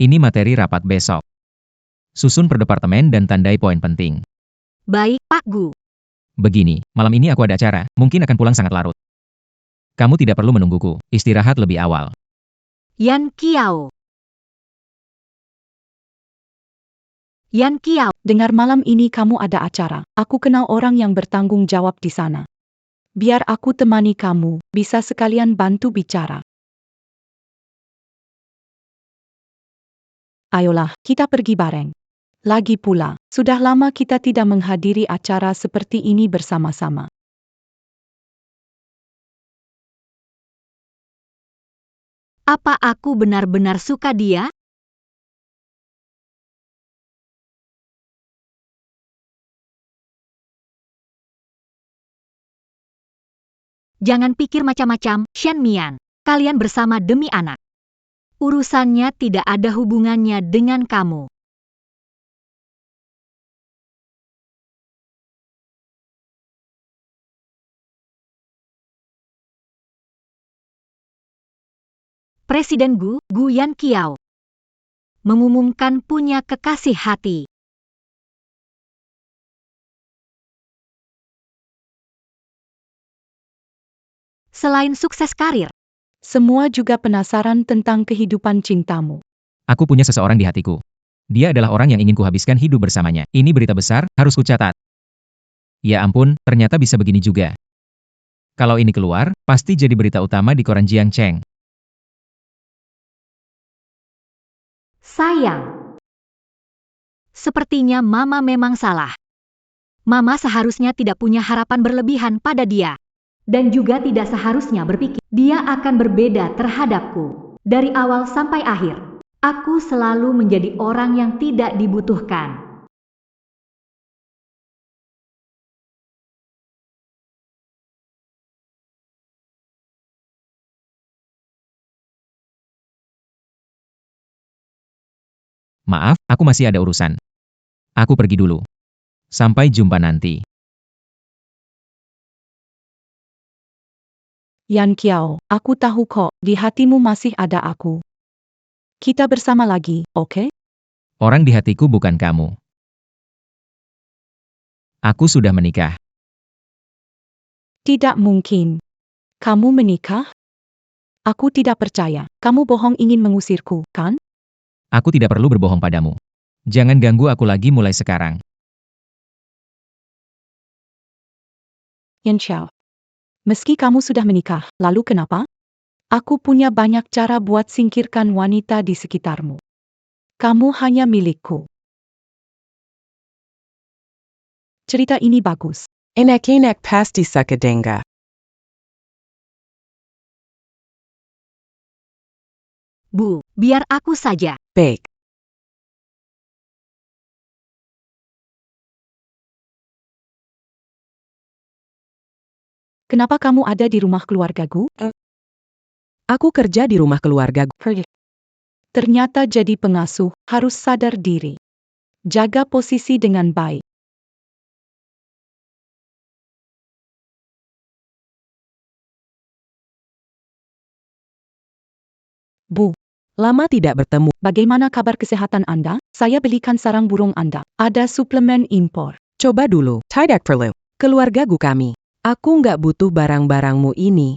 Ini materi rapat besok. Susun per departemen dan tandai poin penting. Baik, Pak Gu. Begini, malam ini aku ada acara, mungkin akan pulang sangat larut. Kamu tidak perlu menungguku, istirahat lebih awal. Yan Kiao. Yan Kiao. Dengar malam ini kamu ada acara. Aku kenal orang yang bertanggung jawab di sana. Biar aku temani kamu, bisa sekalian bantu bicara. Ayolah, kita pergi bareng. Lagi pula, sudah lama kita tidak menghadiri acara seperti ini bersama-sama. Apa aku benar-benar suka dia? Jangan pikir macam-macam, Shen Mian. Kalian bersama demi anak. Urusannya tidak ada hubungannya dengan kamu. Presiden Gu Yan Kiao, mengumumkan punya kekasih hati. Selain sukses karir, Semua juga penasaran tentang kehidupan cintamu. Aku punya seseorang di hatiku. Dia adalah orang yang ingin kuhabiskan hidup bersamanya. Ini berita besar, harus kucatat. Ya ampun, ternyata bisa begini juga. Kalau ini keluar, pasti jadi berita utama di koran Jiangcheng. sayang. Sepertinya Mama memang salah. Mama seharusnya tidak punya harapan berlebihan pada dia. Dan juga tidak seharusnya berpikir dia akan berbeda terhadapku. Dari awal sampai akhir, aku selalu menjadi orang yang tidak dibutuhkan. Maaf, aku masih ada urusan. Aku pergi dulu. Sampai jumpa nanti. Yan Kiao, aku tahu kok, di hatimu masih ada aku. Kita bersama lagi, oke? Orang di hatiku bukan kamu. Aku sudah menikah. Tidak mungkin. Kamu menikah? Aku tidak percaya. Kamu bohong ingin mengusirku, kan? Aku tidak perlu berbohong padamu. Jangan ganggu aku lagi mulai sekarang. Yan Xiao. Meski kamu sudah menikah, lalu kenapa? Aku punya banyak cara buat singkirkan wanita di sekitarmu. Kamu hanya milikku. Cerita ini bagus. Enak-enak pasti suka dengar. Bu, biar aku saja. Baik. Kenapa kamu ada di rumah keluargaku? Aku kerja di rumah keluarga. Ternyata jadi pengasuh, harus sadar diri. Jaga posisi dengan baik. Bu, Lama tidak bertemu. bagaimana kabar kesehatan Anda? Saya belikan sarang burung Anda. Ada suplemen impor. Coba dulu. Tidak perlu. Keluarga Gu kami. Aku nggak butuh barang-barangmu ini.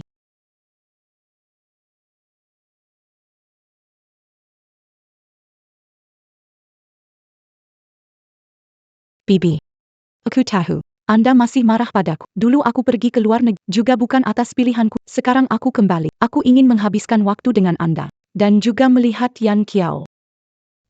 Bibi. Aku tahu. Anda masih marah padaku. Dulu aku pergi ke luar negeri, juga bukan atas pilihanku. Sekarang aku kembali. Aku ingin menghabiskan waktu dengan Anda. Dan juga melihat Yan Kiao.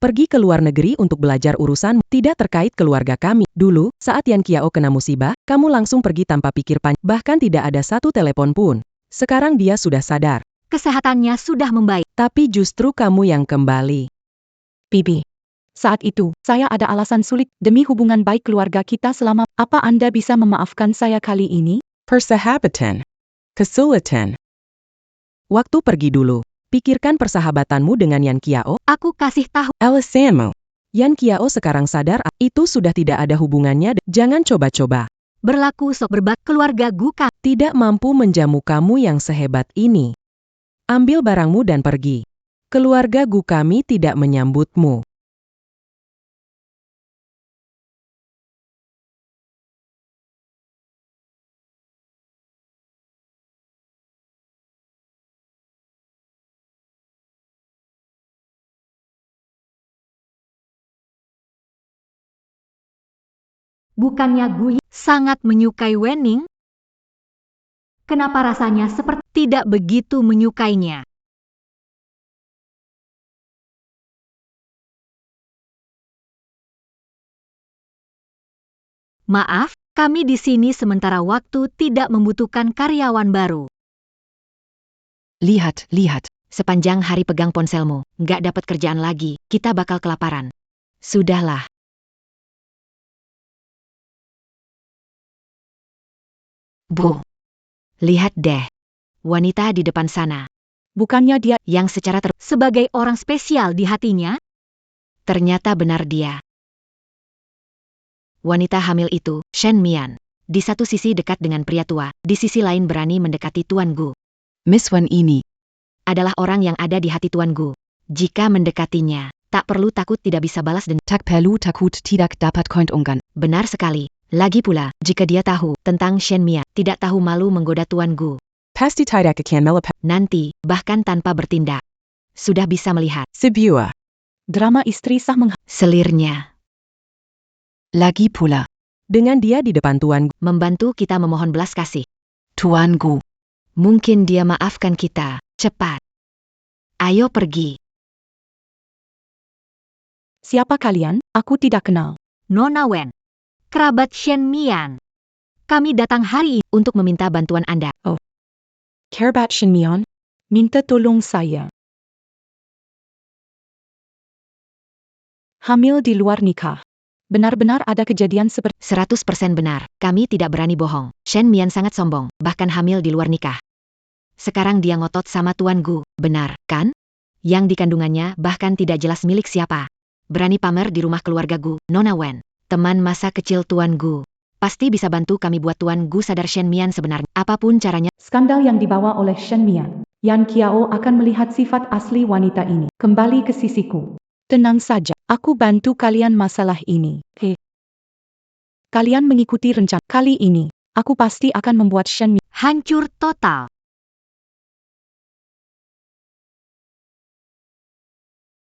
Pergi ke luar negeri untuk belajar urusan tidak terkait keluarga kami. Dulu, saat Yan Kiao kena musibah, kamu langsung pergi tanpa pikir panjang. Bahkan tidak ada satu telepon pun. Sekarang dia sudah sadar. Kesehatannya sudah membaik. Tapi justru kamu yang kembali. Bibi. Saat itu, saya ada alasan sulit demi hubungan baik keluarga kita selama. Apa Anda bisa memaafkan saya kali ini? Persahabatan. Kesulitan. Waktu pergi dulu. Pikirkan persahabatanmu dengan Yan Kiao. Aku kasih tahu. Alasanmu. Yan Kiao sekarang sadar itu sudah tidak ada hubungannya. Jangan coba-coba. Berlaku sok berbak keluarga Gu kami. Tidak mampu menjamu kamu yang sehebat ini. Ambil barangmu dan pergi. Keluarga Gu kami tidak menyambutmu. Bukannya Gu sangat menyukai Wenning? Kenapa rasanya seperti tidak begitu menyukainya? Maaf, kami di sini sementara waktu tidak membutuhkan karyawan baru. Lihat, lihat. Sepanjang hari pegang ponselmu, nggak dapat kerjaan lagi, kita bakal kelaparan. Sudahlah. Bu. Lihat deh. Wanita di depan sana. Bukannya dia Yang secara Sebagai orang spesial di hatinya, ternyata benar dia. Wanita hamil itu, Shen Mian. Di satu sisi dekat dengan pria tua, di sisi lain berani mendekati Tuan Gu. Miss Wan ini Adalah orang yang ada di hati Tuan Gu. Jika mendekatinya, tak perlu takut tidak bisa balas dendam. tak perlu takut tidak dapat keuntungan. Benar sekali. Lagi pula, jika dia tahu tentang Shen Mian, tidak tahu malu menggoda Tuan Gu. Pasti tidak akan melepas. Nanti, bahkan tanpa bertindak. Sudah bisa melihat. Sebuah. drama istri sah Selirnya. Lagi pula, Dengan dia di depan Tuan Gu. Membantu kita memohon belas kasih. Tuan Gu. Mungkin dia maafkan kita. Cepat. Ayo pergi. Siapa kalian? Aku tidak kenal. Nona Wen, kerabat Shen Mian. Kami datang hari ini Untuk meminta bantuan Anda. Kerabat Shen Mian? Minta tolong saya. Hamil di luar nikah. Benar-benar ada kejadian seperti 100% benar. Kami tidak berani bohong. Shen Mian sangat sombong, bahkan hamil di luar nikah. Sekarang dia ngotot sama Tuan Gu. Benar, kan? Yang dikandungannya bahkan tidak jelas milik siapa. Berani pamer di rumah keluarga Gu. Nona Wen, teman masa kecil Tuan Gu. Pasti bisa bantu kami buat Tuan Gu sadar Shen Mian sebenarnya. Apapun caranya. skandal yang dibawa oleh Shen Mian. Yan Kiao akan melihat sifat asli wanita ini. Kembali ke sisiku. Tenang saja, aku bantu kalian masalah ini. Kalian mengikuti rencana. Kali ini, aku pasti akan membuat Shen Mian hancur total.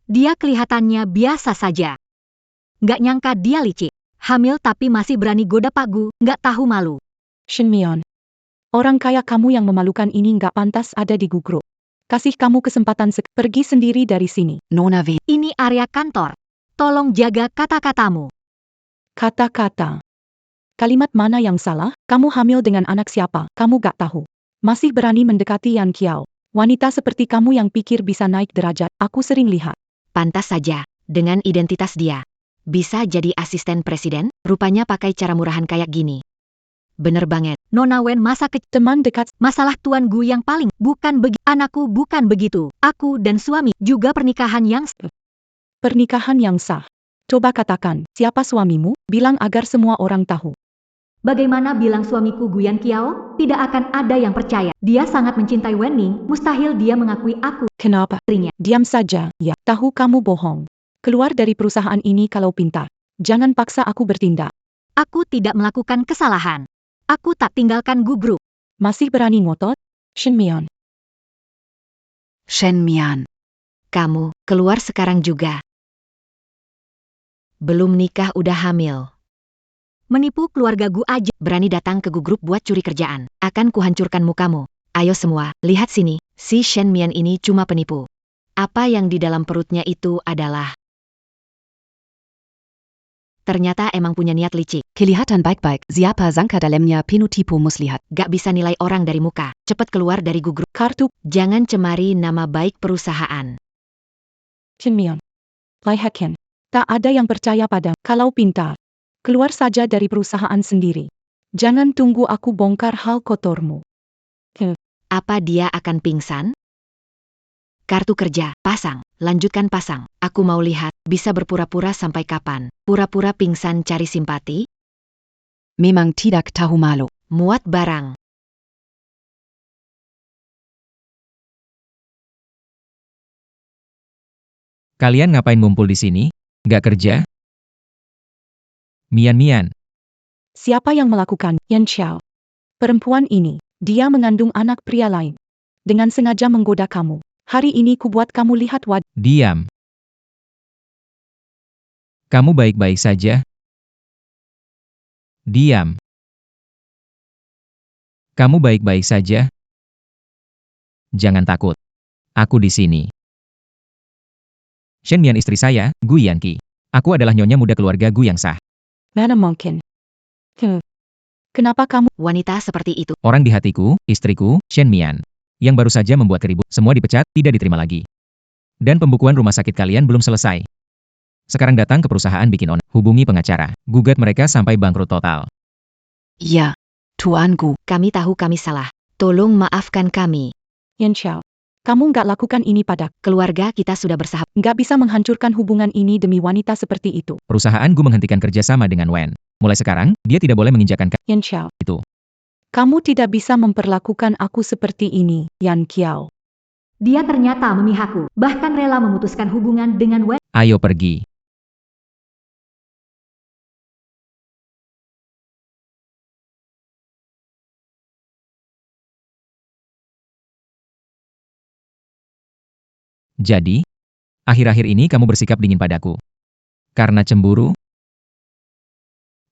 Dia kelihatannya biasa saja. Nggak nyangka dia licik. Hamil tapi masih berani goda Pak Gu, nggak tahu malu. Shen Mian. Orang kaya kamu yang memalukan ini nggak pantas ada di grup. Kasih kamu kesempatan pergi sendiri dari sini. Nona Wen. Ini area kantor. Tolong jaga kata-katamu. Kata-kata. Kalimat mana yang salah? Kamu hamil dengan anak siapa? Kamu gak tahu. Masih berani mendekati Yan Kiao. Wanita seperti kamu yang pikir bisa naik derajat, aku sering lihat. Pantas saja, dengan identitas dia. Bisa jadi asisten presiden, rupanya pakai cara murahan kayak gini. Bener banget. Nona Wen masa kecil. Teman dekat. Masalah Tuan Gu yang paling. Bukan begitu. Anakku bukan begitu. Aku dan suami juga pernikahan yang Pernikahan yang sah. Coba katakan, siapa suamimu? Bilang agar semua orang tahu. Bagaimana bilang suamiku Gu Yan Kiao? Tidak akan ada yang percaya. Dia sangat mencintai Wenning. Mustahil dia mengakui aku. Kenapa? Istrinya. Diam saja. Ya, tahu kamu bohong. Keluar dari perusahaan ini kalau pintar. Jangan paksa aku bertindak. Aku tidak melakukan kesalahan. Aku tak tinggalkan Gugruk. Masih berani ngotot? Shen Mian. Shen Mian. Kamu, keluar sekarang juga. Belum nikah udah hamil. Menipu keluarga Gu aja. Berani datang ke Gugruk buat curi kerjaan. Akan kuhancurkan mukamu. Ayo semua, lihat sini. Si Shen Mian ini cuma penipu. Apa yang di dalam perutnya itu adalah... Ternyata emang punya niat licik. Kelihatan baik-baik, siapa sangka dalamnya penuh tipu muslihat. Gak bisa nilai orang dari muka. Cepet keluar dari Gugruk. Kartu Jangan cemari nama baik perusahaan. Shen Mian. Lai-Hek-Hen. Tak ada yang percaya padamu. Kalau pintar, keluar saja dari perusahaan sendiri. Jangan tunggu aku bongkar hal kotormu. Apa dia akan pingsan? Kartu kerja, pasang. Lanjutkan pasang. Aku mau lihat, bisa berpura-pura sampai kapan? Pura-pura pingsan cari simpati? Memang tidak tahu malu. Muat barang. Kalian ngapain ngumpul di sini? Nggak kerja? Mian. Siapa yang melakukan? Yan Xiao. Perempuan ini, dia mengandung anak pria lain. Dengan sengaja menggoda kamu. Hari ini kubuat kamu lihat wajah. Diam. Kamu baik-baik saja? Diam. Kamu baik-baik saja? Jangan takut. Aku di sini. Shen Mian istri saya, Gu Yanqi. Aku adalah nyonya muda keluarga Gu yang sah. Mana mungkin? Kenapa kamu? Wanita seperti itu. Orang di hatiku, istriku, Shen Mian. Yang baru saja membuat keribut, semua dipecat, tidak diterima lagi. Dan pembukuan rumah sakit kalian belum selesai. Sekarang datang ke perusahaan bikin hubungi pengacara, gugat mereka sampai bangkrut total. Ya, Tuan Gu. Kami tahu kami salah. Tolong maafkan kami. Yan Xiao. Kamu nggak lakukan ini pada Keluarga kita sudah bersahabat. nggak bisa menghancurkan hubungan ini demi wanita seperti itu. Perusahaan Gu menghentikan kerjasama dengan Wen. Mulai sekarang, dia tidak boleh menginjakan Yan Xiao. itu. Kamu tidak bisa memperlakukan aku seperti ini, Yan Qiao. Dia ternyata memihakku, bahkan rela memutuskan hubungan dengan Wen. Ayo pergi. Jadi, akhir-akhir ini kamu bersikap dingin padaku. Karena cemburu?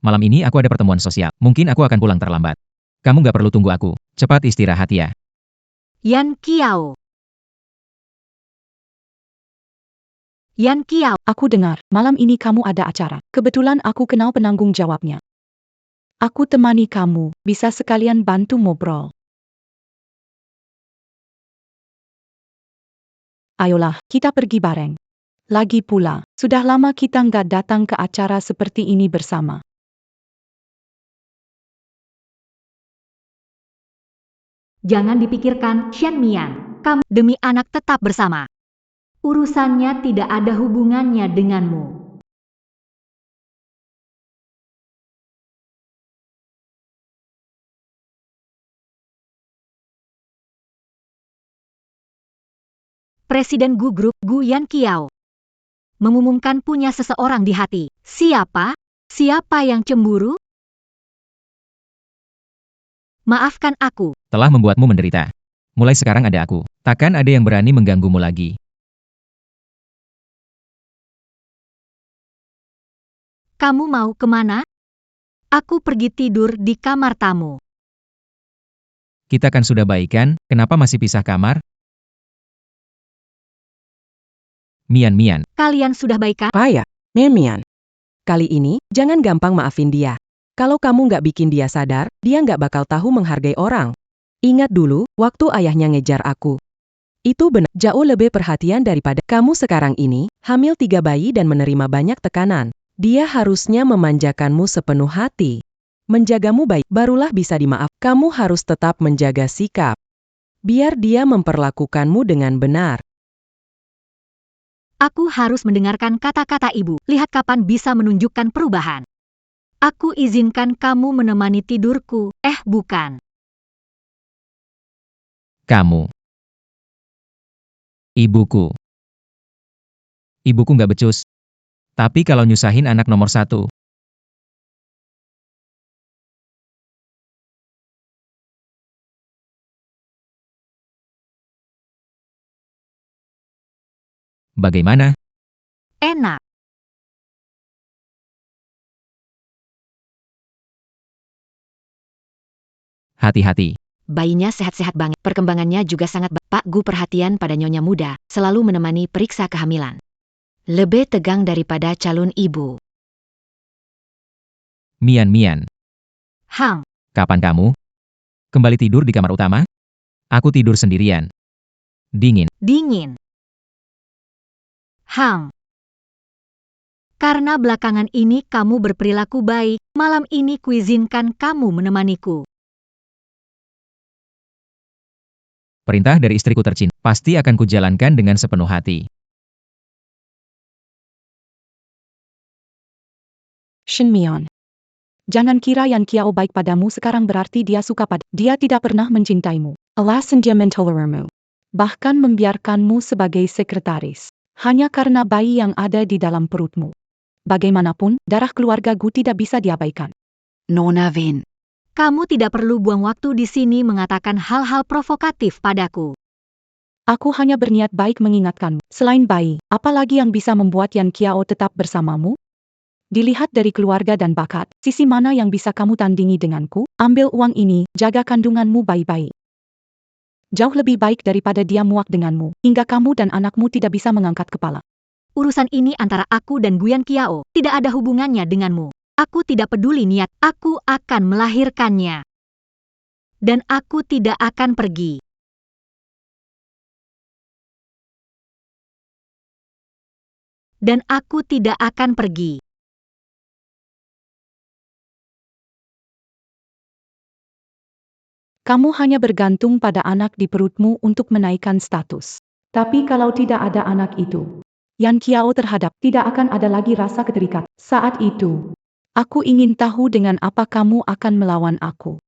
Malam ini aku ada pertemuan sosial. Mungkin aku akan pulang terlambat. Kamu nggak perlu tunggu aku. Cepat istirahat ya. Yan Qiao. Yan Qiao. Aku dengar, malam ini kamu ada acara. Kebetulan aku kenal penanggung jawabnya. Aku temani kamu, bisa sekalian bantu ngobrol. Ayolah, kita pergi bareng. Lagi pula, sudah lama kita nggak datang ke acara seperti ini bersama. Jangan dipikirkan, Shen Mian. Kamu demi anak tetap bersama. Urusannya tidak ada hubungannya denganmu. Presiden Gu Group, Gu Yanqiao, mengumumkan punya seseorang di hati. Siapa? Siapa yang cemburu? Maafkan aku. Telah membuatmu menderita. Mulai sekarang ada aku. Takkan ada yang berani mengganggumu lagi. Kamu mau kemana? Aku pergi tidur di kamar tamu. Kita kan sudah baikan, kenapa masih pisah kamar? Mian. Kalian sudah baikan? Payah, Mian. Kali ini, jangan gampang maafin dia. Kalau kamu nggak bikin dia sadar, dia nggak bakal tahu menghargai orang. Ingat dulu, waktu ayahnya ngejar aku. Itu benar, jauh lebih perhatian daripada kamu sekarang ini, hamil 3 bayi dan menerima banyak tekanan. Dia harusnya memanjakanmu sepenuh hati. Menjagamu baik, barulah bisa dimaaf. Kamu harus tetap menjaga sikap. Biar dia memperlakukanmu dengan benar. Aku harus mendengarkan kata-kata ibu. Lihat kapan bisa menunjukkan perubahan. Aku izinkan kamu menemani tidurku. Bukan. Kamu. Ibuku. Ibuku nggak becus. Tapi kalau nyusahin anak nomor 1, bagaimana? Enak. Hati-hati. Bayinya sehat-sehat banget. Perkembangannya juga sangat baik. Pak Gu perhatian pada nyonya muda, selalu menemani periksa kehamilan. Lebih tegang daripada calon ibu. Mian-mian, Hang. kapan kamu? Kembali tidur di kamar utama? Aku tidur sendirian. Dingin. Dingin. Hang. Karena belakangan ini kamu berperilaku baik, malam ini kuizinkan kamu menemaniku. Perintah dari istriku tercinta, pasti akan kujalankan dengan sepenuh hati. Shen Mian. Jangan kira Yan Kiao baik padamu sekarang berarti dia suka pada. Dia tidak pernah mencintaimu. Alasan dia mentolerarmu. Bahkan membiarkanmu sebagai sekretaris. Hanya karena bayi yang ada di dalam perutmu. Bagaimanapun, darah keluarga Gu tidak bisa diabaikan. Nona Wen. Kamu tidak perlu buang waktu di sini mengatakan hal-hal provokatif padaku. Aku hanya berniat baik mengingatkanmu. Selain bayi, apalagi yang bisa membuat Yan Kiao tetap bersamamu? Dilihat dari keluarga dan bakat, sisi mana yang bisa kamu tandingi denganku? Ambil uang ini, jaga kandunganmu baik-baik. Jauh lebih baik daripada dia muak denganmu, hingga kamu dan anakmu tidak bisa mengangkat kepala. Urusan ini antara aku dan Guyan Kiao, tidak ada hubungannya denganmu. Aku tidak peduli niat, aku akan melahirkannya. Dan aku tidak akan pergi. Dan aku tidak akan pergi. Kamu hanya bergantung pada anak di perutmu untuk menaikkan status. Tapi kalau tidak ada anak itu, Yan Kiao terhadap tidak akan ada lagi rasa keterikatan. Saat itu, aku ingin tahu dengan apa kamu akan melawan aku.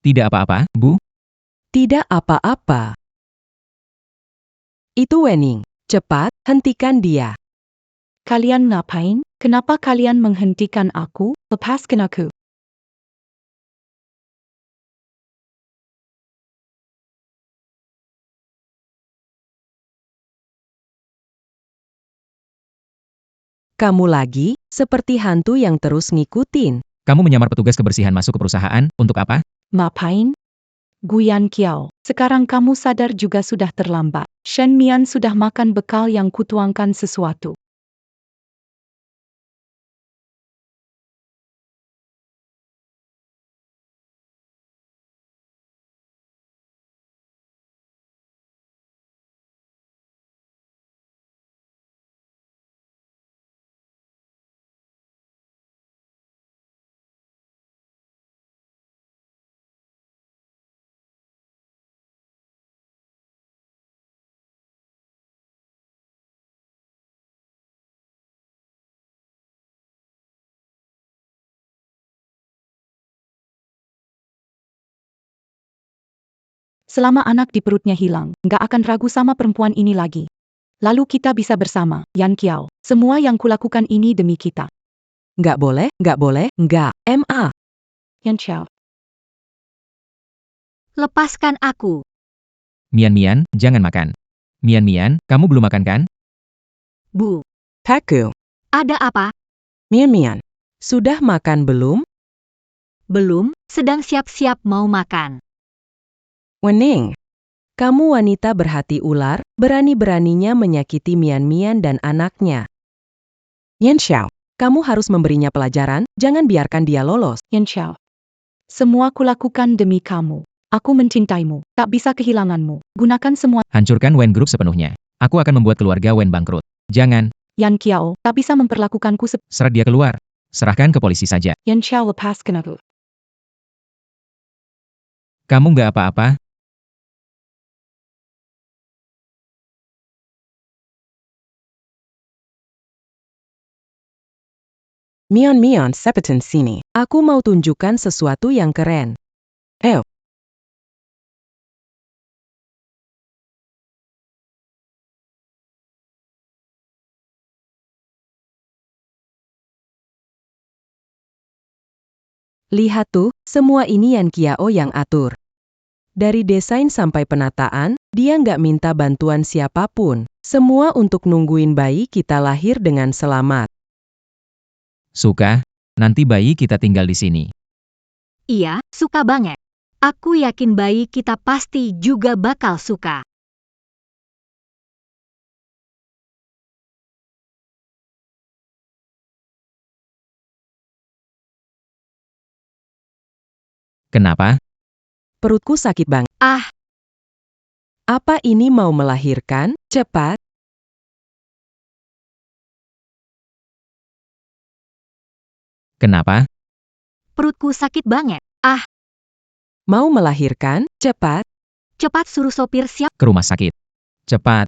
Tidak apa-apa, Bu. Tidak apa-apa. Itu Wening. Cepat, hentikan dia. Kalian ngapain? Kenapa kalian menghentikan aku? Lepaskan aku. Kamu lagi, seperti hantu yang terus ngikutin. Kamu menyamar petugas kebersihan masuk ke perusahaan, untuk apa? Ngapain? Guyan Kiao, sekarang kamu sadar juga sudah terlambat. Shen Mian sudah makan bekal yang kutuangkan sesuatu. Selama anak di perutnya hilang, nggak akan ragu sama perempuan ini lagi. Lalu kita bisa bersama, Yan Kiao. Semua yang kulakukan ini demi kita. Nggak boleh, nggak boleh, nggak. Ma. Yan Xiao. Lepaskan aku. Mian, jangan makan. Mian, kamu belum makan kan? Bu, Pak Gu. ada apa? Mian. Sudah makan belum? Belum, sedang siap-siap mau makan. Wening. Kamu wanita berhati ular, berani-beraninya menyakiti Mian dan anaknya. Yan Xiao, kamu harus memberinya pelajaran, jangan biarkan dia lolos. Yan Xiao. Semua kulakukan demi kamu. Aku mencintaimu, tak bisa kehilanganmu. Gunakan semua. Hancurkan Wen Group sepenuhnya. Aku akan membuat keluarga Wen bangkrut. Jangan, Yan Kiao, tak bisa memperlakukanku seret dia keluar. Serahkan ke polisi saja. Yan Xiao lepaskan aku. Kamu nggak apa-apa? Mian, sepetin sini. Aku mau tunjukkan sesuatu yang keren. Lihat tuh, semua ini Yan Kiao yang atur. Dari desain sampai penataan, dia nggak minta bantuan siapapun. Semua untuk nungguin bayi kita lahir dengan selamat. Suka? Nanti bayi kita tinggal di sini. Iya, suka banget. Aku yakin bayi kita pasti juga bakal suka. Kenapa? Perutku sakit banget. Ah, Apa ini mau melahirkan? Cepat. Kenapa? perutku sakit banget. Ah, Mau melahirkan? Cepat. cepat suruh sopir siap. Ke rumah sakit. Cepat.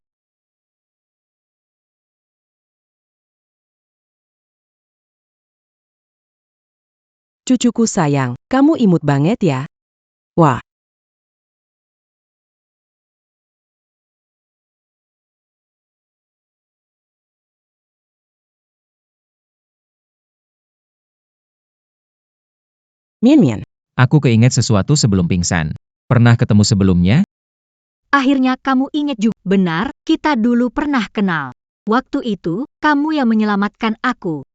Cucuku sayang, kamu imut banget ya. Wah. Mian. Aku keinget sesuatu sebelum pingsan. Pernah ketemu sebelumnya? Akhirnya kamu ingat juga. Benar, kita dulu pernah kenal. Waktu itu, kamu yang menyelamatkan aku.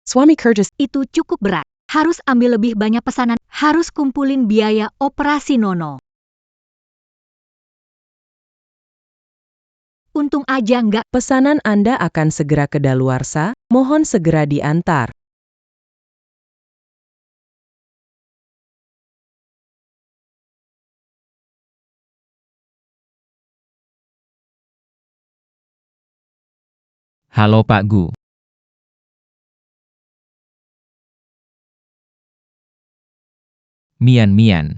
Suami kerja. Itu cukup berat. Harus ambil lebih banyak pesanan. Harus kumpulin biaya operasi Nono. Untung aja nggak. Pesanan Anda akan segera kedaluarsa, mohon segera diantar. Halo Pak Gu. Mian. Mian.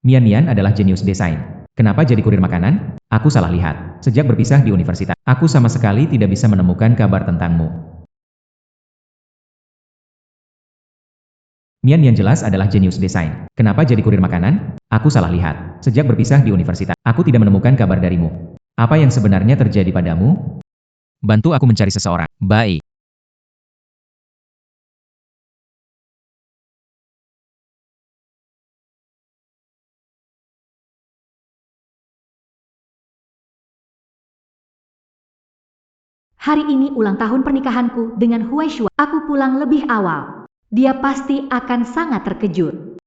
Mian adalah jenius desain. Kenapa jadi kurir makanan? Aku salah lihat. Sejak berpisah di universitas, aku sama sekali tidak bisa menemukan kabar tentangmu. Mian jelas adalah jenius desain. Kenapa jadi kurir makanan? Aku salah lihat. Sejak berpisah di universitas, aku tidak menemukan kabar darimu. Apa yang sebenarnya terjadi padamu? Bantu aku mencari seseorang. Baik. Hari ini ulang tahun pernikahanku dengan Huai Shua. Aku pulang lebih awal. Dia pasti akan sangat terkejut.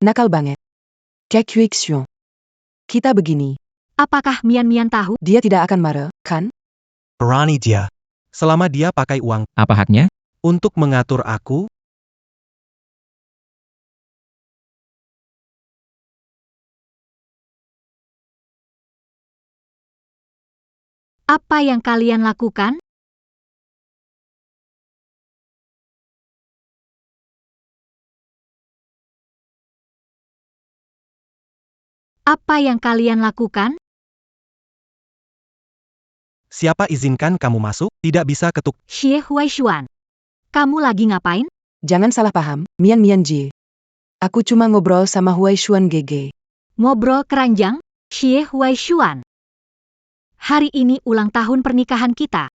Nakal banget. Kekweksion. Kita begini. Apakah Mian Mian tahu? Dia tidak akan marah, kan? Berani dia. Selama dia pakai uang Apa haknya? untuk mengatur aku, Apa yang kalian lakukan? Apa yang kalian lakukan? siapa izinkan kamu masuk? Tidak bisa ketuk. Xie Huaishuan. Kamu lagi ngapain? Jangan salah paham, Mian Mian Ji. Aku cuma ngobrol sama Huaishuan GG. Ngobrol keranjang? Xie Huaishuan. Hari ini ulang tahun pernikahan kita.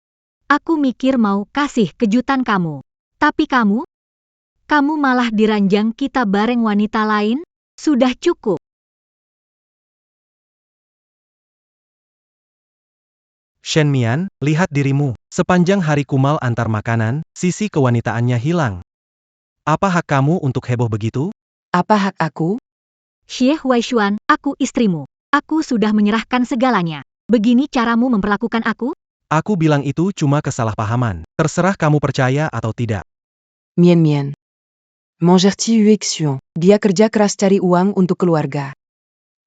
Aku mikir mau kasih kejutan kamu. Tapi kamu malah diranjang kita bareng wanita lain? Sudah cukup. Shen Mian, lihat dirimu. Sepanjang hari kumal antar makanan, sisi kewanitaannya hilang. Apa hak kamu untuk heboh begitu? Apa hak aku? Xie Huaishuan, aku istrimu. Aku sudah menyerahkan segalanya. Begini caramu memperlakukan aku? Aku bilang itu cuma kesalahpahaman. Terserah kamu percaya atau tidak. Mian Mian. Mongerti Yuexion. Dia kerja keras cari uang untuk keluarga.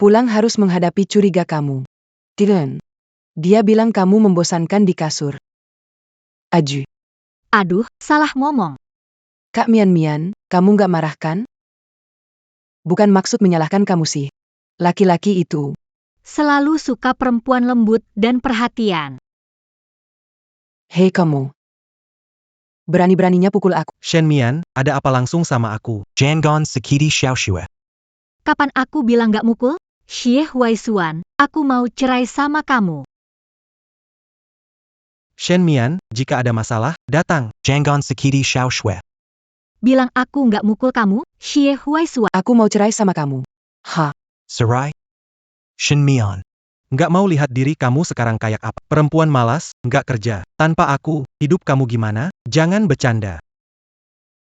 Pulang harus menghadapi curiga kamu. Tiren. Dia bilang kamu membosankan di kasur. Aju. Aduh, salah ngomong. Kak Mian Mian, kamu nggak marah kan? Bukan maksud menyalahkan kamu sih. Laki-laki itu. Selalu suka perempuan lembut dan perhatian. Hei kamu. Berani-beraninya pukul aku. Shen Mian, ada apa langsung sama aku? Jangon Sekiri Xiaoxue. Kapan aku bilang gak mukul? Xie Huaishuan, aku mau cerai sama kamu. Shen Mian, jika ada masalah, datang. Jangon Sekiri Xiaoxue. Bilang aku nggak mukul kamu, Xie Huaishuan. Aku mau cerai sama kamu. Ha. Serai. Shen Mian. Nggak mau lihat diri kamu sekarang kayak apa? Perempuan malas, nggak kerja. Tanpa aku, hidup kamu gimana? Jangan bercanda.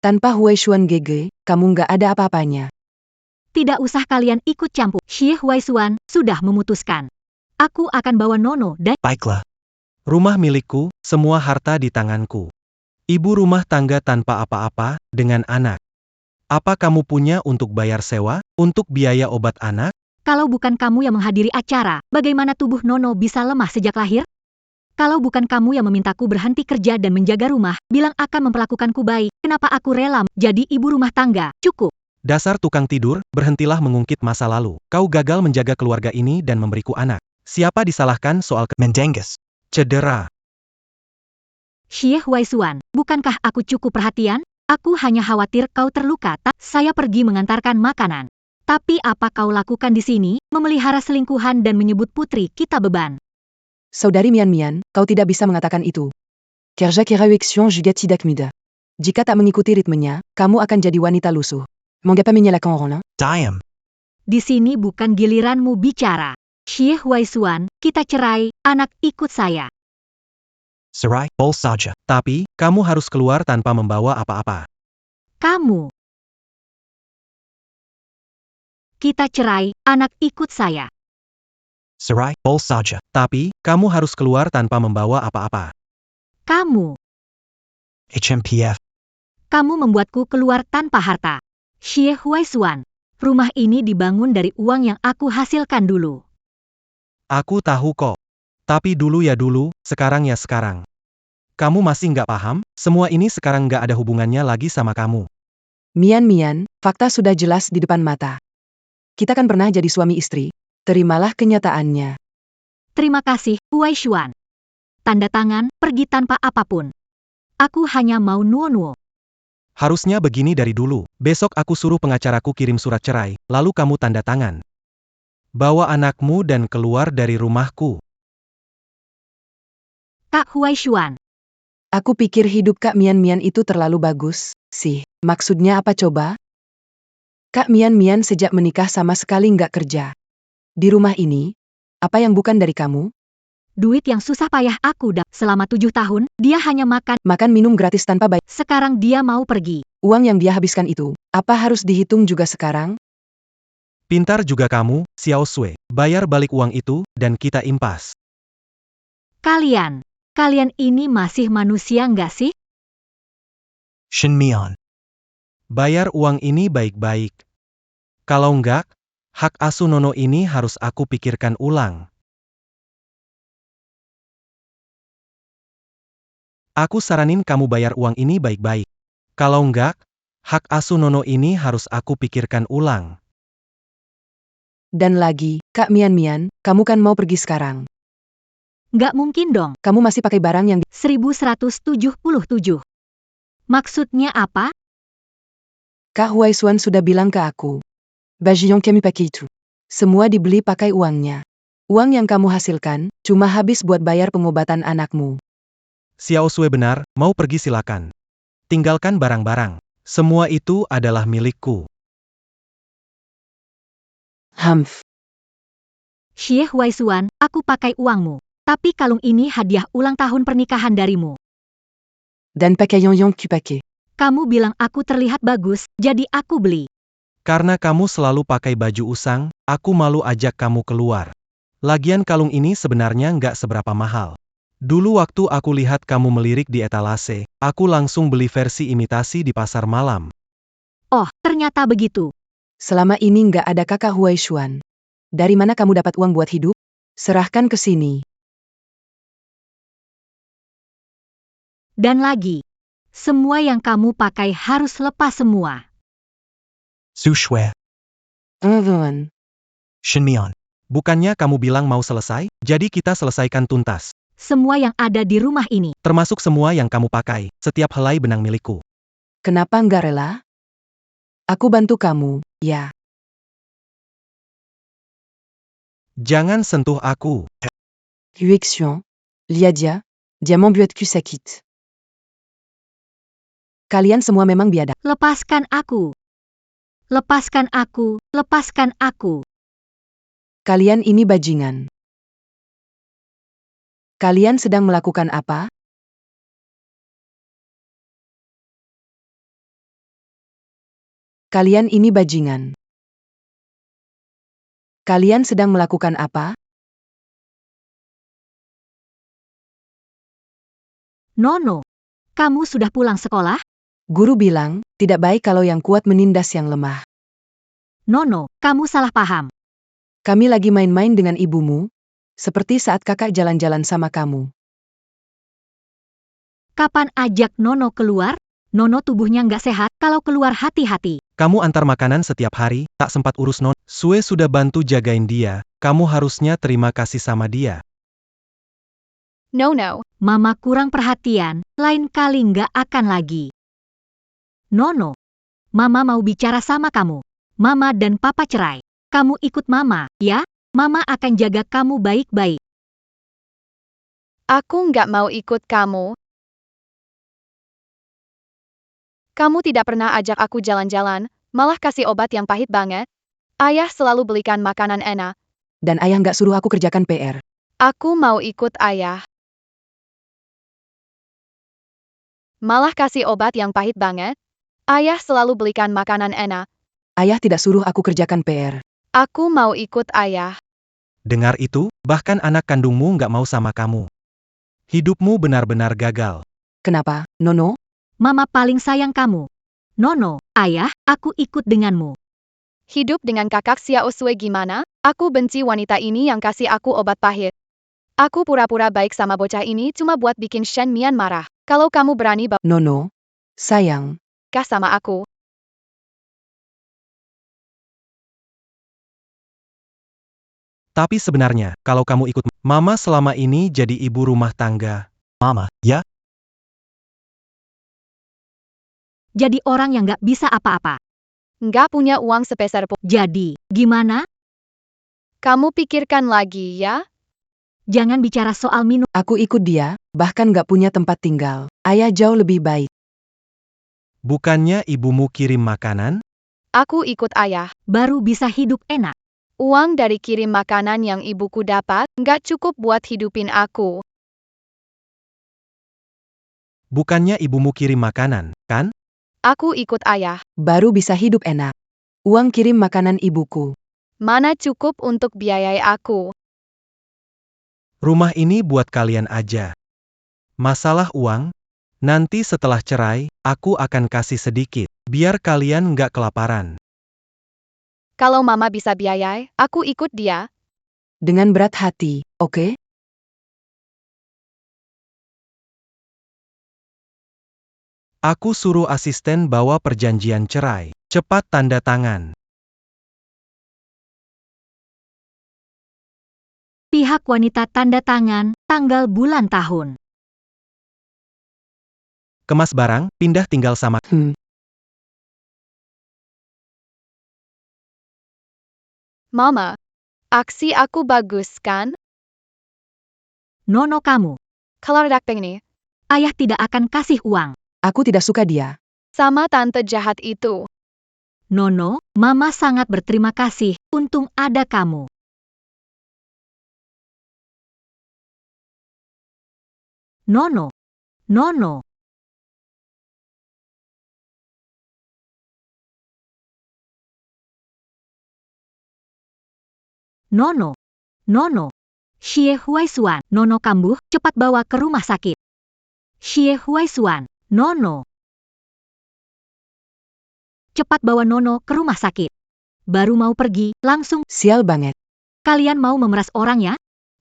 Tanpa Huaishuan GG, kamu nggak ada apa-apanya. Tidak usah kalian ikut campur. Xie Huaishuan sudah memutuskan. Aku akan bawa Nono dan Baiklah. Rumah milikku, semua harta di tanganku. Ibu rumah tangga tanpa apa-apa, dengan anak. Apa kamu punya untuk bayar sewa, untuk biaya obat anak? kalau bukan kamu yang menghadiri acara, bagaimana tubuh Nono bisa lemah sejak lahir? Kalau bukan kamu yang memintaku berhenti kerja dan menjaga rumah, bilang akan memperlakukanku baik, kenapa aku rela jadi ibu rumah tangga? Cukup. Dasar tukang tidur, berhentilah mengungkit masa lalu. Kau gagal menjaga keluarga ini dan memberiku anak. Siapa disalahkan soal Mendenges? Cedera. Xie Huaishuan, bukankah aku cukup perhatian? Aku hanya khawatir kau terluka. Saya pergi mengantarkan makanan. Tapi apa kau lakukan di sini, memelihara selingkuhan dan menyebut putri kita beban? Saudari Mian Mian, kau tidak bisa mengatakan itu. Kerja kira Wexion juga tidak mudah. Jika tak mengikuti ritmenya, kamu akan jadi wanita lusuh. Mengapa menyalahkan orang? Diam. Di sini bukan giliranmu bicara. Xie Huaishuan, kita cerai, anak ikut saya. Serai, bol saja. Tapi, kamu harus keluar tanpa membawa apa-apa. Kamu. Kita cerai, anak ikut saya. Serai, bol saja. Tapi, kamu harus keluar tanpa membawa apa-apa. Kamu. HMPF. Kamu membuatku keluar tanpa harta. Xie Huaishuan, rumah ini dibangun dari uang yang aku hasilkan dulu. Aku tahu kok. Tapi dulu ya dulu, sekarang ya sekarang. Kamu masih nggak paham? Semua ini sekarang nggak ada hubungannya lagi sama kamu. Mian Mian, fakta sudah jelas di depan mata. Kita kan pernah jadi suami istri. Terimalah kenyataannya. Terima kasih, Huaishuan. Tanda tangan, pergi tanpa apapun. Aku hanya mau nuo-nuo. Harusnya begini dari dulu. Besok aku suruh pengacaraku kirim surat cerai, lalu kamu tanda tangan. Bawa anakmu dan keluar dari rumahku. Kak Huaishuan. Aku pikir hidup Kak Mian Mian itu terlalu bagus, sih. Maksudnya apa coba? Kak Mian Mian sejak menikah sama sekali nggak kerja. Di rumah ini, apa yang bukan dari kamu? Duit yang susah payah aku dapat selama 7 tahun, dia hanya makan minum gratis tanpa bayar. Sekarang dia mau pergi. Uang yang dia habiskan itu, apa harus dihitung juga sekarang? Pintar juga kamu, Xiao Sui. Bayar balik uang itu, dan kita impas. Kalian ini masih manusia nggak sih? Shen Mian. Bayar uang ini baik-baik. Kalau enggak, hak asuh Nono ini harus aku pikirkan ulang. Aku saranin kamu bayar uang ini baik-baik. Kalau enggak, hak asuh Nono ini harus aku pikirkan ulang. Dan lagi, Kak Mian, kamu kan mau pergi sekarang. Nggak mungkin dong. Kamu masih pakai barang yang 1177. Maksudnya apa? Kak Huaisuan sudah bilang ke aku. Baju yang kami pakai itu. Semua dibeli pakai uangnya. Uang yang kamu hasilkan, cuma habis buat bayar pengobatan anakmu. Xiao Sui benar, mau pergi silakan. Tinggalkan barang-barang. Semua itu adalah milikku. Humph. Xie Huaisuan, aku pakai uangmu. Tapi kalung ini hadiah ulang tahun pernikahan darimu. Dan pakai yang ku pakai. Kamu bilang aku terlihat bagus, jadi aku beli. Karena kamu selalu pakai baju usang, aku malu ajak kamu keluar. Lagian kalung ini sebenarnya nggak seberapa mahal. Dulu waktu aku lihat kamu melirik di etalase, aku langsung beli versi imitasi di pasar malam. Oh, ternyata begitu. Selama ini nggak ada Kakak Huaisuan. Dari mana kamu dapat uang buat hidup? Serahkan ke sini. Dan lagi, semua yang kamu pakai harus lepas semua. Su Shui. Shen Mian. Bukannya kamu bilang mau selesai? Jadi kita selesaikan tuntas. Semua yang ada di rumah ini. Termasuk semua yang kamu pakai, setiap helai benang milikku. Kenapa nggak rela? Aku bantu kamu, ya. Jangan sentuh aku. Huixian, Liadia, Diamant buatku sakit. Kalian semua memang biadab. Lepaskan aku. Lepaskan aku. Lepaskan aku. Kalian ini bajingan. Kalian sedang melakukan apa? Kalian ini bajingan. Kalian sedang melakukan apa? Nono, kamu sudah pulang sekolah? Guru bilang, tidak baik kalau yang kuat menindas yang lemah. Nono, kamu salah paham. Kami lagi main-main dengan ibumu, seperti saat kakak jalan-jalan sama kamu. Kapan ajak Nono keluar? Nono tubuhnya nggak sehat, kalau keluar hati-hati. Kamu antar makanan setiap hari, tak sempat urus Non. Sue sudah bantu jagain dia, kamu harusnya terima kasih sama dia. No. Mama kurang perhatian, lain kali nggak akan lagi. Nono, Mama mau bicara sama kamu. Mama dan Papa cerai. Kamu ikut Mama, ya? Mama akan jaga kamu baik-baik. Aku nggak mau ikut kamu. Kamu tidak pernah ajak aku jalan-jalan, malah kasih obat yang pahit banget. Ayah selalu belikan makanan enak. Dan ayah nggak suruh aku kerjakan PR. Aku mau ikut ayah. Malah kasih obat yang pahit banget. Ayah selalu belikan makanan enak. Ayah tidak suruh aku kerjakan PR. Aku mau ikut ayah. Dengar itu, bahkan anak kandungmu nggak mau sama kamu. Hidupmu benar-benar gagal. Kenapa, Nono? Mama paling sayang kamu. Nono, ayah, aku ikut denganmu. Hidup dengan kakak Xiao Sui gimana? Aku benci wanita ini yang kasih aku obat pahit. Aku pura-pura baik sama bocah ini cuma buat bikin Shen Mian marah. Kalau kamu berani Nono, sayang. kah sama aku, Tapi sebenarnya, kalau kamu ikut, Mama selama ini jadi ibu rumah tangga. Mama, ya? Jadi orang yang nggak bisa apa-apa. nggak punya uang sepeser pun. Jadi, gimana? Kamu pikirkan lagi ya. Jangan bicara soal minum. Aku ikut dia, bahkan nggak punya tempat tinggal. Ayah jauh lebih baik. Bukannya ibumu kirim makanan? Aku ikut ayah. Baru bisa hidup enak. Uang dari kirim makanan yang ibuku dapat, nggak cukup buat hidupin aku. Bukannya ibumu kirim makanan, kan? Aku ikut ayah. Baru bisa hidup enak. Uang kirim makanan ibuku. Mana cukup untuk biayai aku. Rumah ini buat kalian aja. Masalah uang? Nanti setelah cerai, aku akan kasih sedikit. Biar kalian nggak kelaparan. Kalau mama bisa biayai, aku ikut dia. Dengan berat hati, oke? Aku suruh asisten bawa perjanjian cerai. Cepat tanda tangan. Pihak wanita tanda tangan, tanggal bulan tahun. Kemas barang, pindah tinggal sama. Mama, aksi aku bagus kan? Nono kamu. Kalau dakpeng nih, Ayah tidak akan kasih uang. Aku tidak suka dia. sama tante jahat itu. Nono, Mama sangat berterima kasih. Untung ada kamu. Nono. Nono. Nono. Nono. Xie Huaisuan. Nono kambuh, cepat bawa ke rumah sakit. Xie Huaisuan. Nono. Cepat bawa Nono ke rumah sakit. Baru mau pergi, langsung. Sial banget. Kalian mau memeras orang ya?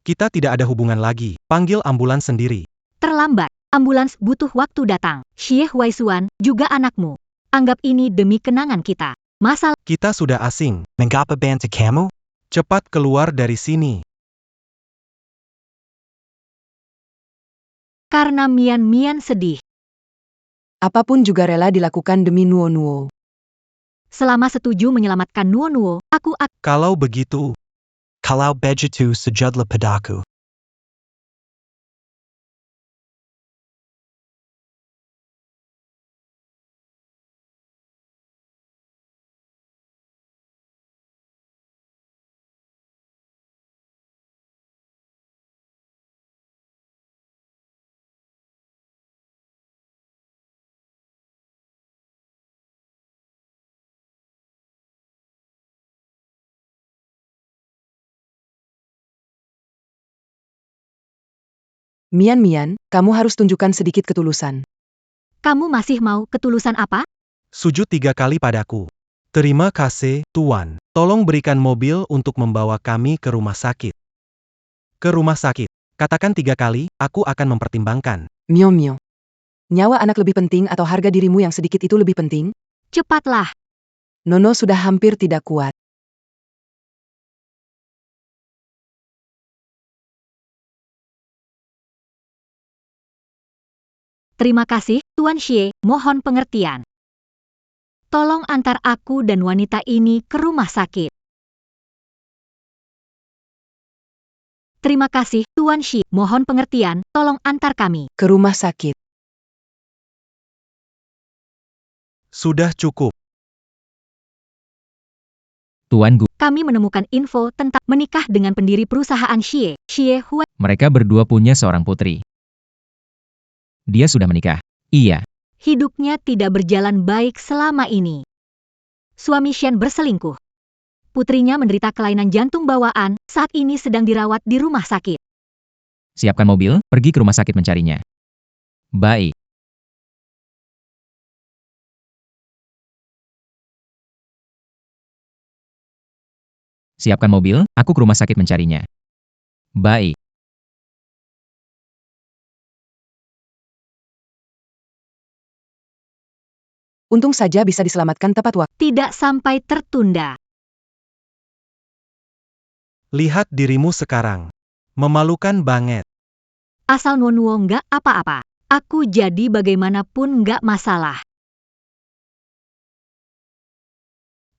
Kita tidak ada hubungan lagi. Panggil ambulans sendiri. Terlambat. Ambulans butuh waktu datang. Xie Huaisuan, juga anakmu. Anggap ini demi kenangan kita. Masalah. Kita sudah asing. Mengapa bantu kamu? Cepat keluar dari sini. Karena Mian sedih. Apapun juga rela dilakukan demi Nuo. Selama setuju menyelamatkan Nuo, aku akan. Kalau begitu. Kalau begitu sujudlah padaku. Mian, kamu harus tunjukkan sedikit ketulusan. Kamu masih mau ketulusan apa? Sujud 3 kali padaku. Terima kasih, Tuan. Tolong berikan mobil untuk membawa kami ke rumah sakit. Ke rumah sakit. Katakan 3 kali, aku akan mempertimbangkan. Mio. Nyawa anak lebih penting atau harga dirimu yang sedikit itu lebih penting? Cepatlah. Nono sudah hampir tidak kuat. Terima kasih, Tuan Xie, mohon pengertian. Tolong antar aku dan wanita ini ke rumah sakit. Terima kasih, Tuan Xie, mohon pengertian, tolong antar kami. Ke rumah sakit. Sudah cukup. Tuan Gu, Kami menemukan info tentang menikah dengan pendiri perusahaan Xie Huai. mereka berdua punya seorang putri. Dia sudah menikah. Iya. Hidupnya tidak berjalan baik selama ini. Suami Shen berselingkuh. Putrinya menderita kelainan jantung bawaan, saat ini sedang dirawat di rumah sakit. Siapkan mobil, pergi ke rumah sakit mencarinya. Baik. Siapkan mobil, aku ke rumah sakit mencarinya. Baik. Untung saja bisa diselamatkan tepat waktu. Tidak sampai tertunda. Lihat dirimu sekarang. Memalukan banget. Asal Nuo nggak apa-apa. Aku jadi bagaimanapun nggak masalah.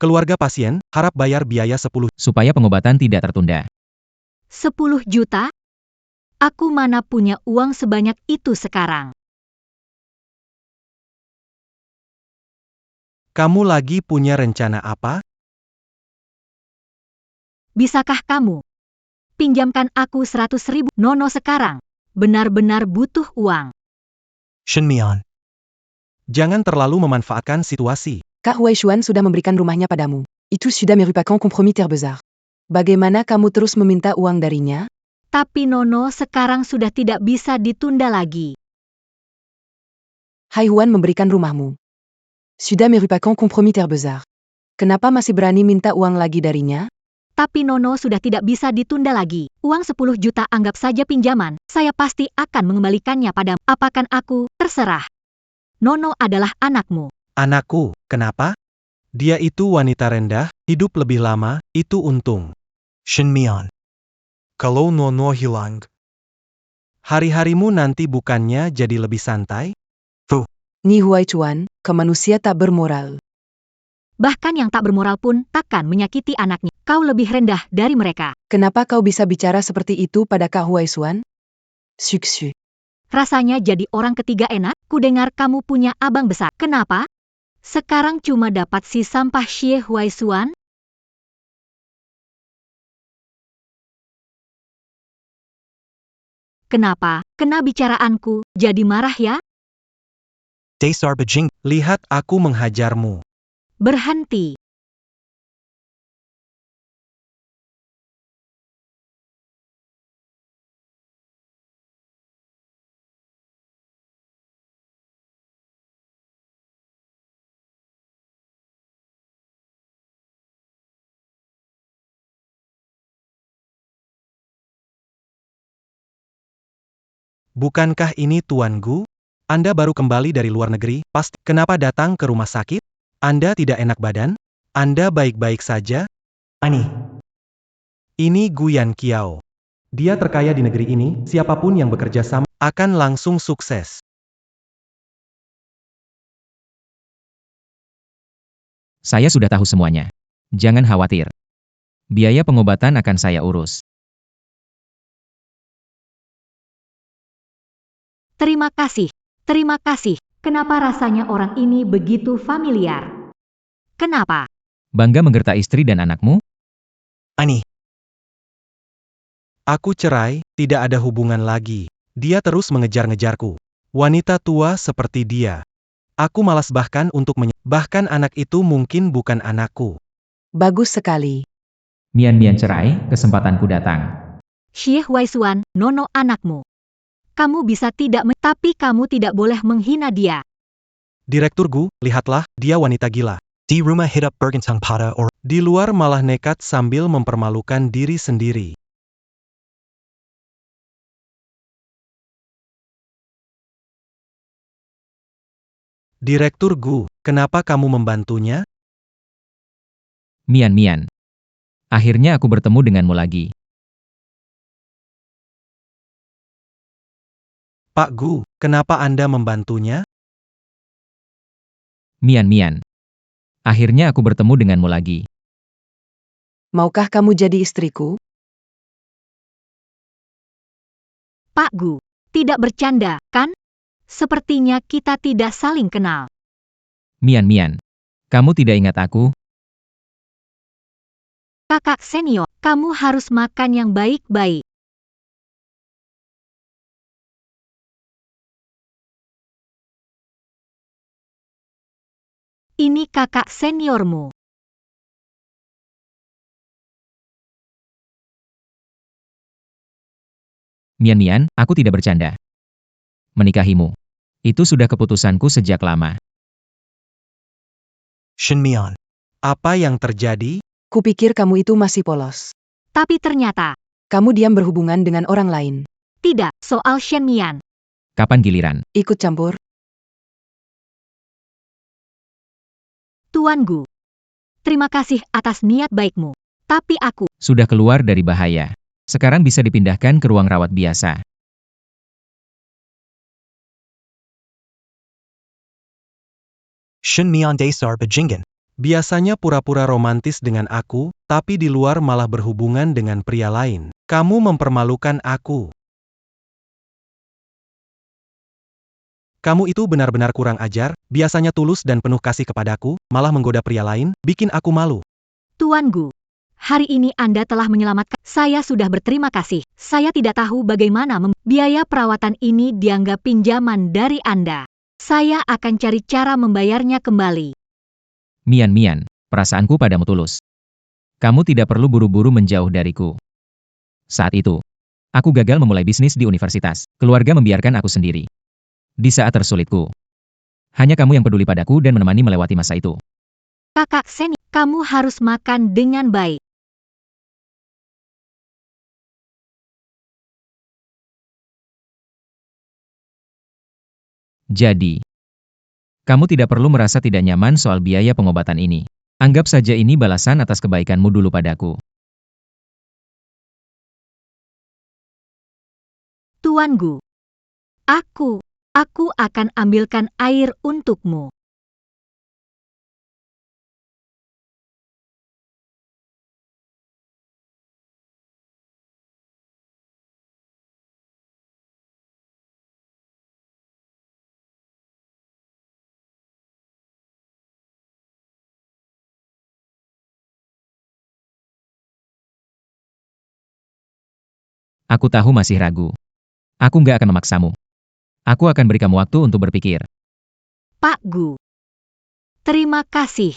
Keluarga pasien, harap bayar biaya 10. Supaya pengobatan tidak tertunda. 10 juta? Aku mana punya uang sebanyak itu sekarang. Kamu lagi punya rencana apa? Bisakah kamu pinjamkan aku 100.000 Nono sekarang? Benar-benar butuh uang. Shenmian. Jangan terlalu memanfaatkan situasi. Kak Huaishuan sudah memberikan rumahnya padamu. Itu sudah merupakan kompromi terbesar. Bagaimana kamu terus meminta uang darinya? Tapi Nono sekarang sudah tidak bisa ditunda lagi. Hai Huan memberikan rumahmu. Sudah merupakan kompromi terbesar. Kenapa masih berani minta uang lagi darinya? Tapi Nono sudah tidak bisa ditunda lagi. Uang 10 juta anggap saja pinjaman. Saya pasti akan mengembalikannya padamu. Apakan aku? Terserah. Nono adalah anakmu. Anakku, kenapa? Dia itu wanita rendah, hidup lebih lama, itu untung. Shinmian. Kalau Nono hilang, Hari-harimu nanti bukannya jadi lebih santai? Ni Huaichuan, ke manusia tak bermoral. Bahkan yang tak bermoral pun takkan menyakiti anaknya. Kau lebih rendah dari mereka. Kenapa kau bisa bicara seperti itu pada Kak Huaishuan? Sukses. Rasanya jadi orang ketiga enak. Kudengar kamu punya abang besar. Kenapa? Sekarang cuma dapat si sampah Xie Huaishuan? Kenapa? Kena bicaraanku, jadi marah ya? Dasar Bajing, Lihat aku menghajarmu. Berhenti. Bukankah ini Tuan Gu? Anda baru kembali dari luar negeri, pasti. Kenapa datang ke rumah sakit? Anda tidak enak badan? Anda baik-baik saja? Ini Gu Yan Kiao. Dia terkaya di negeri ini, siapapun yang bekerja sama akan langsung sukses. Saya sudah tahu semuanya. Jangan khawatir. Biaya pengobatan akan saya urus. Terima kasih. Terima kasih. Kenapa rasanya orang ini begitu familiar? Kenapa? Bangga menggerta istri dan anakmu? Aku cerai, tidak ada hubungan lagi. Dia terus mengejar-ngejarku. Wanita tua seperti dia. Aku malas bahkan untuk bahkan anak itu mungkin bukan anakku. Bagus sekali. Mian-mian cerai, kesempatanku datang. Xie Huaishuan, Nono anakmu. Kamu bisa tidak tapi kamu tidak boleh menghina dia. Direktur Gu, lihatlah, dia wanita gila. di rumah hidup bergantang pada orang. Di luar malah nekat sambil mempermalukan diri sendiri. Direktur Gu, kenapa kamu membantunya? Mian-mian. Akhirnya aku bertemu denganmu lagi. Pak Gu, kenapa Anda membantunya? Mian-mian. Akhirnya aku bertemu denganmu lagi. Maukah kamu jadi istriku? Pak Gu, tidak bercanda, kan? Sepertinya kita tidak saling kenal. Mian-mian. Kamu tidak ingat aku? Kakak senior, kamu harus makan yang baik-baik. Ini kakak seniormu. Mian-mian, aku tidak bercanda. Menikahimu. Itu sudah keputusanku sejak lama. Shinmian. Apa yang terjadi? Kupikir kamu itu masih polos. Tapi ternyata, Kamu diam berhubungan dengan orang lain. tidak, soal Shenmian. Kapan giliran? Ikut campur. Tuan Gu. Terima kasih atas niat baikmu. Tapi aku, Sudah keluar dari bahaya. Sekarang bisa dipindahkan ke ruang rawat biasa. Shinmian Dasar Bajingan. Biasanya pura-pura romantis dengan aku, tapi di luar malah berhubungan dengan pria lain. Kamu mempermalukan aku. Kamu itu benar-benar kurang ajar, biasanya tulus dan penuh kasih kepadaku, malah menggoda pria lain, bikin aku malu. Tuan Gu. Hari ini Anda telah menyelamatkan. Saya sudah berterima kasih. Saya tidak tahu bagaimana biaya perawatan ini dianggap pinjaman dari Anda. Saya akan cari cara membayarnya kembali. Mian, perasaanku padamu tulus. Kamu tidak perlu buru-buru menjauh dariku. Saat itu, aku gagal memulai bisnis di universitas. Keluarga membiarkan aku sendiri. Di saat tersulitku, hanya kamu yang peduli padaku dan menemani melewati masa itu. Kakak Seni, kamu harus makan dengan baik. Jadi, kamu tidak perlu merasa tidak nyaman soal biaya pengobatan ini. Anggap saja ini balasan atas kebaikanmu dulu padaku. Tuan Gu, aku akan ambilkan air untukmu. Aku tahu masih ragu. Aku nggak akan memaksamu. Aku akan beri kamu waktu untuk berpikir. Pak Gu, terima kasih.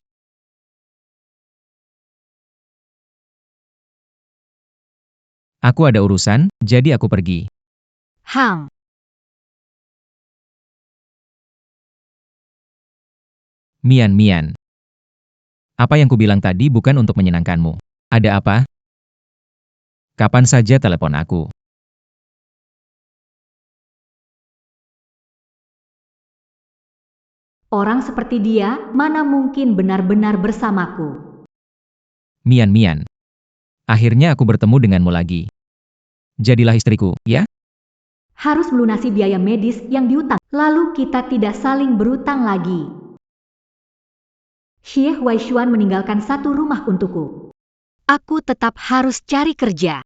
Aku ada urusan, jadi aku pergi. Hang, Mian. Apa yang kubilang tadi bukan untuk menyenangkanmu. Ada apa? Kapan saja telepon aku. orang seperti dia mana mungkin benar-benar bersamaku. Mian. Akhirnya aku bertemu denganmu lagi. Jadilah istriku, ya? Harus melunasi biaya medis yang diutang, lalu kita tidak saling berutang lagi. Syekh Waishuan meninggalkan satu rumah untukku. Aku tetap harus cari kerja.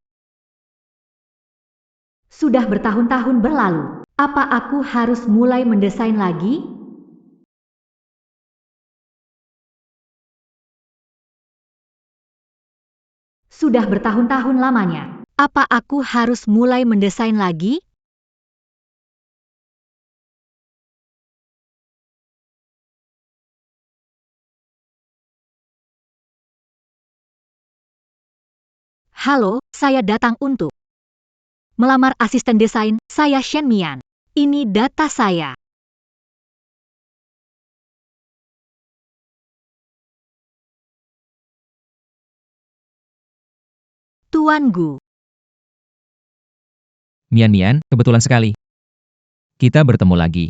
Sudah bertahun-tahun berlalu, apa aku harus mulai mendesain lagi? Sudah bertahun-tahun lamanya, apa aku harus mulai mendesain lagi? Halo, saya datang untuk melamar asisten desain, saya Shen Mian. Ini data saya. Tuan Gu, Mian, kebetulan sekali. Kita bertemu lagi.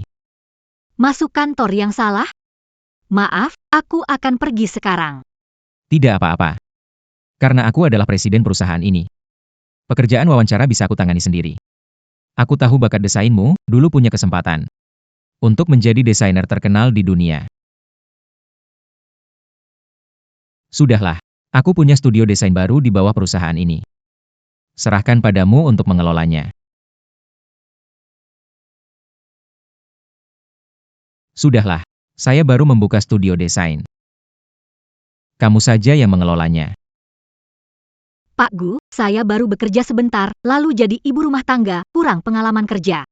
masuk kantor yang salah? Maaf, aku akan pergi sekarang. Tidak apa-apa. Karena aku adalah presiden perusahaan ini. Pekerjaan wawancara bisa aku tangani sendiri. Aku tahu bakat desainmu, dulu punya kesempatan untuk menjadi desainer terkenal di dunia. Sudahlah, aku punya studio desain baru di bawah perusahaan ini. Serahkan padamu untuk mengelolanya. Sudahlah, saya baru membuka studio desain. Kamu saja yang mengelolanya. Pak Gu, saya baru bekerja sebentar, lalu jadi ibu rumah tangga, kurang pengalaman kerja.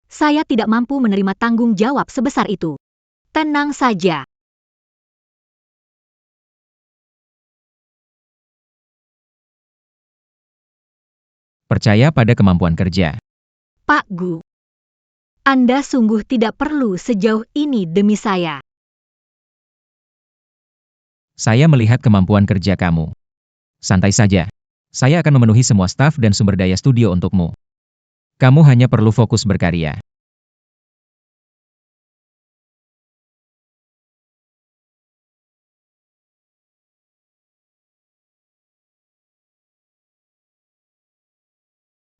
Saya tidak mampu menerima tanggung jawab sebesar itu. Tenang saja. Percaya pada kemampuan kerja. Pak Gu, Anda sungguh tidak perlu sejauh ini demi saya. Saya melihat kemampuan kerja kamu. Santai saja. Saya akan memenuhi semua staf dan sumber daya studio untukmu. Kamu hanya perlu fokus berkarya.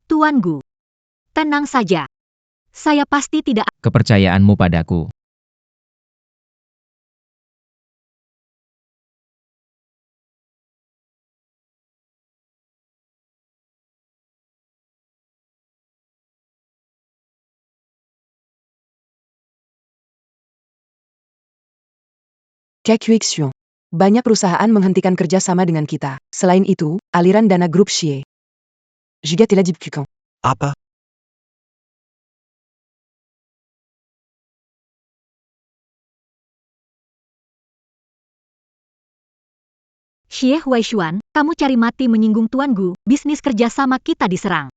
Tuan Gu, tenang saja. Saya pasti tidak. Kepercayaanmu padaku. Kekwixtion. Banyak perusahaan menghentikan kerjasama dengan kita. Selain itu, aliran dana grup Xie. Juga tidak dibukukan. Apa? Xie Huaishuan, kamu cari mati menyinggung Tuan Gu, bisnis kerjasama kita diserang.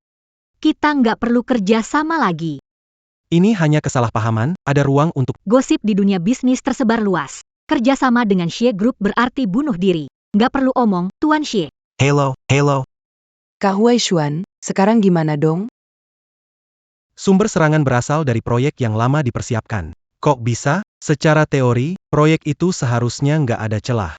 Kita nggak perlu kerja sama lagi. Ini hanya kesalahpahaman, ada ruang untuk... Gosip di dunia bisnis tersebar luas. Kerjasama dengan Xie Group berarti bunuh diri. Nggak perlu omong, Tuan Xie. Halo, halo. Kak Huaishuan, sekarang gimana dong? Sumber serangan berasal dari proyek yang lama dipersiapkan. Kok bisa? Secara teori, proyek itu seharusnya nggak ada celah.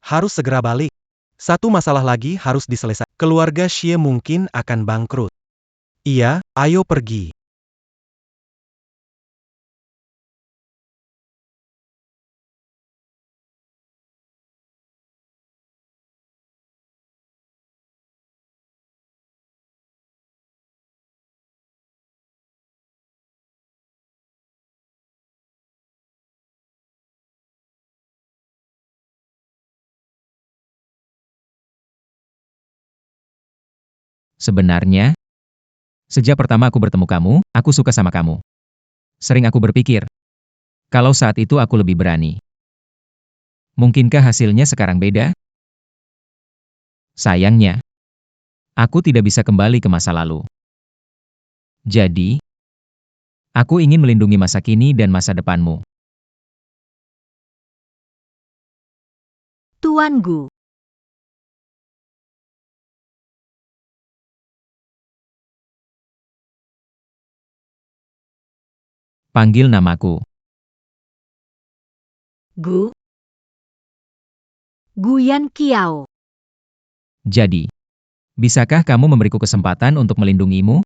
Harus segera balik. Satu masalah lagi harus diselesaikan. Keluarga Xie mungkin akan bangkrut. Iya, ayo pergi. Sebenarnya, sejak pertama aku bertemu kamu, aku suka sama kamu. Sering aku berpikir, kalau saat itu aku lebih berani. Mungkinkah hasilnya sekarang beda? Sayangnya, aku tidak bisa kembali ke masa lalu. Jadi, aku ingin melindungi masa kini dan masa depanmu. Tuan Gu. Panggil namaku. Gu. Guyan Kiao. Jadi, bisakah kamu memberiku kesempatan untuk melindungimu?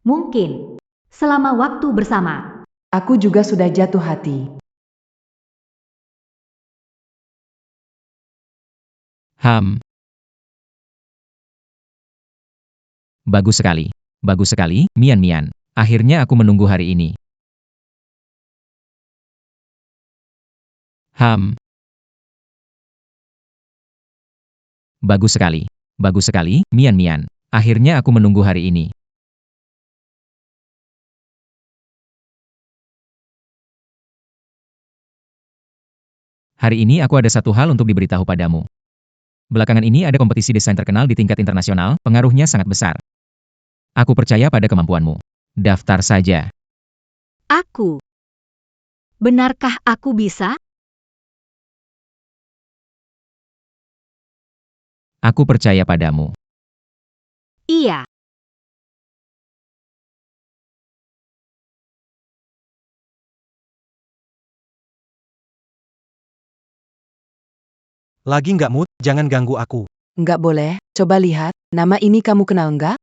Mungkin. Selama waktu bersama. Aku juga sudah jatuh hati. Bagus sekali. Bagus sekali, Mian Mian. Akhirnya aku menunggu hari ini. Bagus sekali. Bagus sekali, Mian Mian. Akhirnya aku menunggu hari ini. Hari ini aku ada satu hal untuk diberitahu padamu. Belakangan ini ada kompetisi desain terkenal di tingkat internasional, pengaruhnya sangat besar. Aku percaya pada kemampuanmu. Daftar saja. Aku. Benarkah aku bisa? Aku percaya padamu. Iya. Lagi nggak mood, jangan ganggu aku. Nggak boleh, coba lihat, nama ini kamu kenal nggak?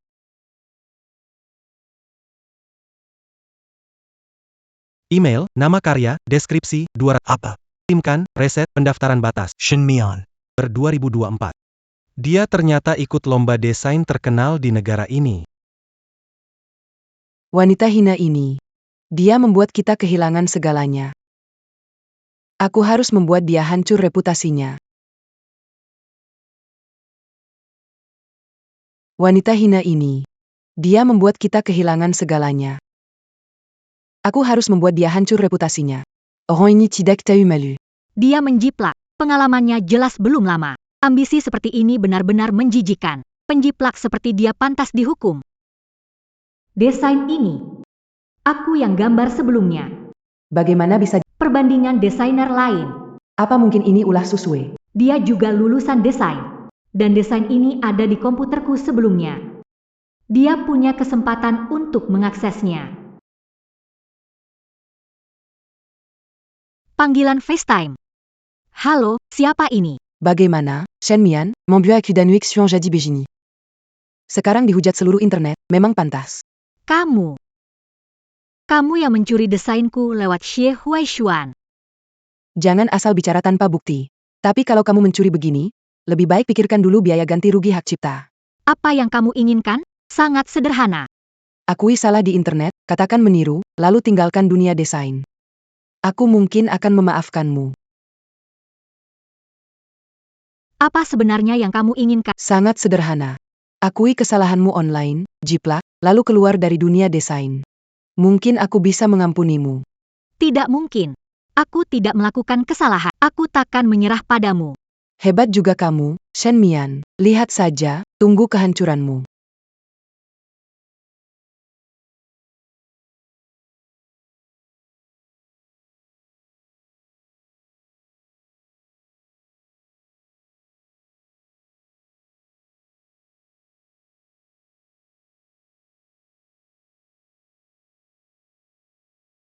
Email, nama karya, deskripsi, 200. Apa? Kirimkan, preset, pendaftaran batas. Shin Mian. 2024. Dia ternyata ikut lomba desain terkenal di negara ini. Wanita hina ini. Dia membuat kita kehilangan segalanya. Aku harus membuat dia hancur reputasinya. Wanita hina ini. Dia membuat kita kehilangan segalanya. Aku harus membuat dia hancur reputasinya. Orang ini tidak tahu malu. Dia menjiplak. Pengalamannya jelas belum lama. Ambisi seperti ini benar-benar menjijikan. Penjiplak seperti dia pantas dihukum. Desain ini. Aku yang gambar sebelumnya. Bagaimana bisa... Perbandingan desainer lain. Apa mungkin ini ulah Susue? Dia juga lulusan desain. Dan desain ini ada di komputerku sebelumnya. Dia punya kesempatan untuk mengaksesnya. Panggilan FaceTime. Halo, siapa ini? Bagaimana, Shen Mian, mon vieux accus d'annuix suan jadi begini. Sekarang dihujat seluruh internet, memang pantas. Kamu. Kamu yang mencuri desainku lewat Xie Huaishuan. Jangan asal bicara tanpa bukti. Tapi kalau kamu mencuri begini, lebih baik pikirkan dulu biaya ganti rugi hak cipta. Apa yang kamu inginkan? Sangat sederhana. Akui salah di internet, katakan meniru, lalu tinggalkan dunia desain. Aku mungkin akan memaafkanmu. Apa sebenarnya yang kamu inginkan? Sangat sederhana. Akui kesalahanmu online, jiplak, lalu keluar dari dunia desain. Mungkin aku bisa mengampunimu. Tidak mungkin. Aku tidak melakukan kesalahan. Aku takkan menyerah padamu. Hebat juga kamu, Shen Mian. Lihat saja, tunggu kehancuranmu.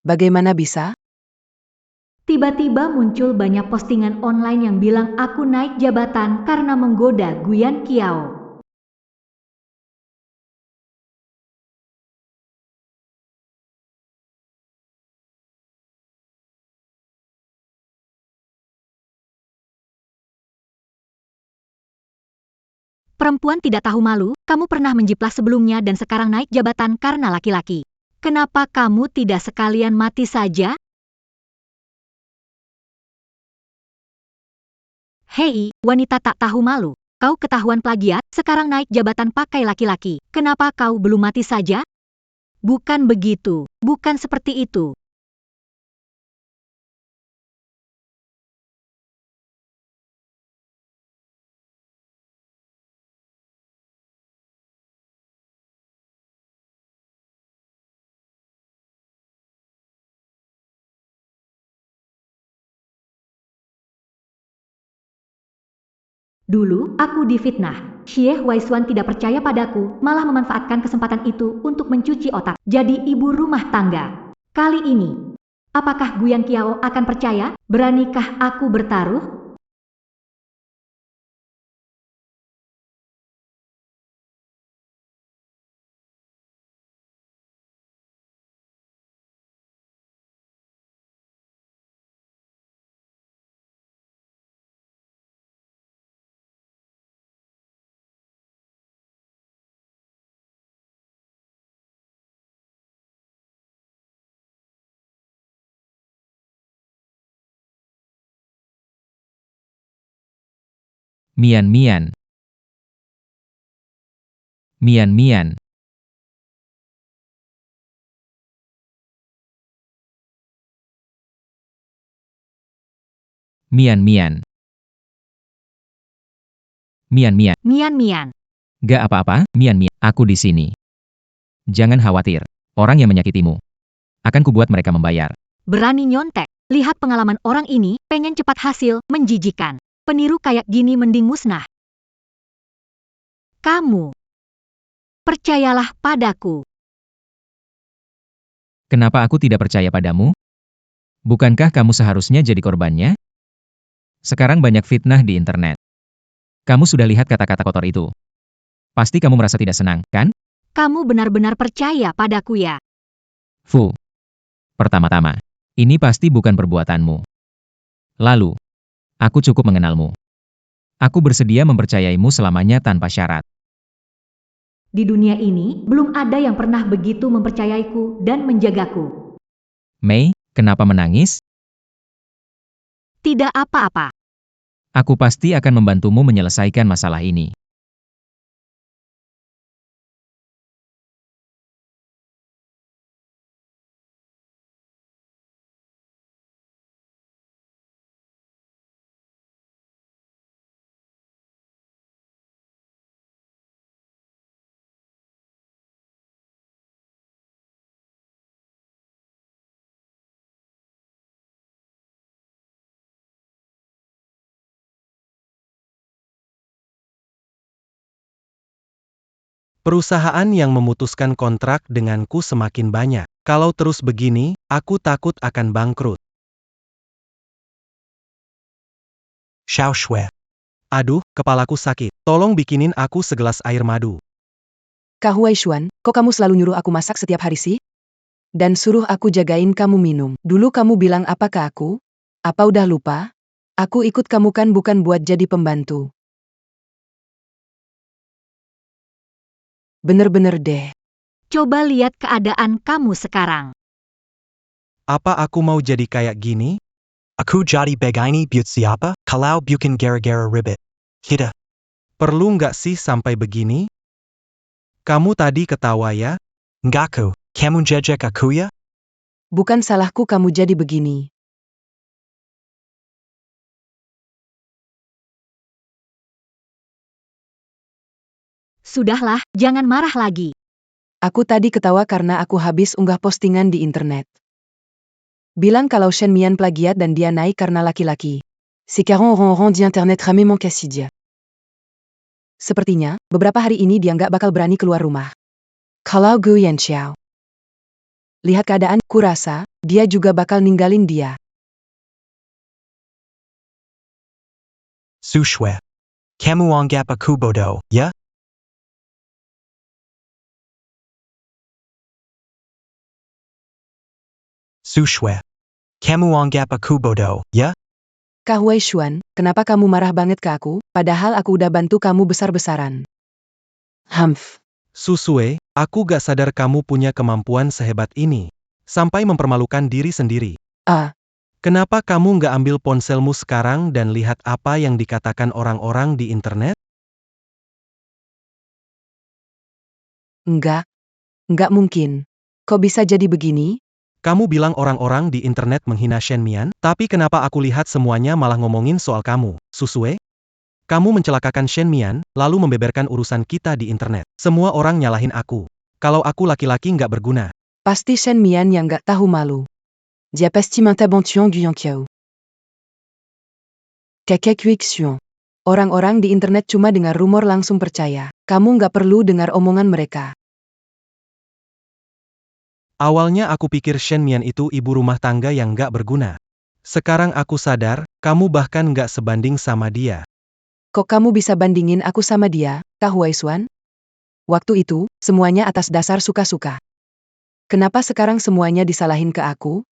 Bagaimana bisa? Tiba-tiba muncul banyak postingan online yang bilang aku naik jabatan karena menggoda Guyan Kiao. Perempuan tidak tahu malu, kamu pernah menjiplas sebelumnya dan sekarang naik jabatan karena laki-laki. Kenapa kamu tidak sekalian mati saja? Hei, wanita tak tahu malu. Kau ketahuan plagiat, sekarang naik jabatan pakai laki-laki. Kenapa kau belum mati saja? Bukan begitu, bukan seperti itu. Dulu, aku difitnah. Syekh Waiswan tidak percaya padaku, malah memanfaatkan kesempatan itu untuk mencuci otak. Jadi ibu rumah tangga. Kali ini, apakah Guyan Kiao akan percaya? Beranikah aku bertaruh? Mian Mian. Mian Mian. Mian Mian. Mian Mian. Mian Mian. Gak apa-apa, Mian Mian. Aku di sini. Jangan khawatir. Orang yang menyakitimu akan kubuat mereka membayar. Berani nyontek. Lihat pengalaman orang ini, pengen cepat hasil, menjijikan. Peniru kayak gini mending musnah. Kamu. Percayalah padaku. Kenapa aku tidak percaya padamu? Bukankah kamu seharusnya jadi korbannya? Sekarang banyak fitnah di internet. Kamu sudah lihat kata-kata kotor itu. Pasti kamu merasa tidak senang, kan? Kamu benar-benar percaya padaku ya? Fu. Pertama-tama, ini pasti bukan perbuatanmu. Lalu, aku cukup mengenalmu. Aku bersedia mempercayaimu selamanya tanpa syarat. Di dunia ini, belum ada yang pernah begitu mempercayaiku dan menjagaku. Mei, kenapa menangis? Tidak apa-apa. Aku pasti akan membantumu menyelesaikan masalah ini. Perusahaan yang memutuskan kontrak denganku semakin banyak. Kalau terus begini, aku takut akan bangkrut. Xiao Shui. Aduh, kepalaku sakit. Tolong bikinin aku segelas air madu. Kak Waiswan, kok kamu selalu nyuruh aku masak setiap hari sih? Dan suruh aku jagain kamu minum. Dulu kamu bilang apa ke aku? Apa udah lupa? Aku ikut kamu kan bukan buat jadi pembantu. Bener-bener deh. Coba lihat keadaan kamu sekarang. Apa aku mau jadi kayak gini? Aku jadi begini buat siapa? Kalau bukan gara-gara ribet. Kita. Perlu nggak sih sampai begini? Kamu tadi ketawa ya? Ngaku, kamu jejek aku ya? Bukan salahku kamu jadi begini. Sudahlah, jangan marah lagi. Aku tadi ketawa karena aku habis unggah postingan di internet. Bilang kalau Shen Mian plagiat dan dia naik karena laki-laki. Si Caron orang-orang di internet rame mon kasidia. Sepertinya, beberapa hari ini dia nggak bakal berani keluar rumah. Kalau Gu Yanxiao lihat keadaan, kurasa, dia juga bakal ninggalin dia. Su Shue. Kamu anggap aku bodoh, ya? Su Shue. Kamu anggap aku bodoh, ya? Kak Hui Xuan, kenapa kamu marah banget ke aku, padahal aku udah bantu kamu besar-besaran. Humph. Susue, aku gak sadar kamu punya kemampuan sehebat ini. Sampai mempermalukan diri sendiri. Kenapa kamu nggak ambil ponselmu sekarang dan lihat apa yang dikatakan orang-orang di internet? Enggak mungkin. Kok bisa jadi begini? Kamu bilang orang-orang di internet menghina Shen Mian, tapi kenapa aku lihat semuanya malah ngomongin soal kamu, Susue? Kamu mencelakakan Shen Mian, lalu membeberkan urusan kita di internet. Semua orang nyalahin aku. Kalau aku laki-laki nggak berguna. Pasti Shen Mian yang nggak tahu malu. Dia pasti mentabontion Guyon Kiao. Kakek Wik Xiong. Orang-orang di internet cuma dengar rumor langsung percaya. Kamu nggak perlu dengar omongan mereka. Awalnya aku pikir Shen Mian itu ibu rumah tangga yang nggak berguna. Sekarang aku sadar, kamu bahkan nggak sebanding sama dia. Kok kamu bisa bandingin aku sama dia, Kak Hui Xuan? Waktu itu, semuanya atas dasar suka-suka. Kenapa sekarang semuanya disalahin ke aku?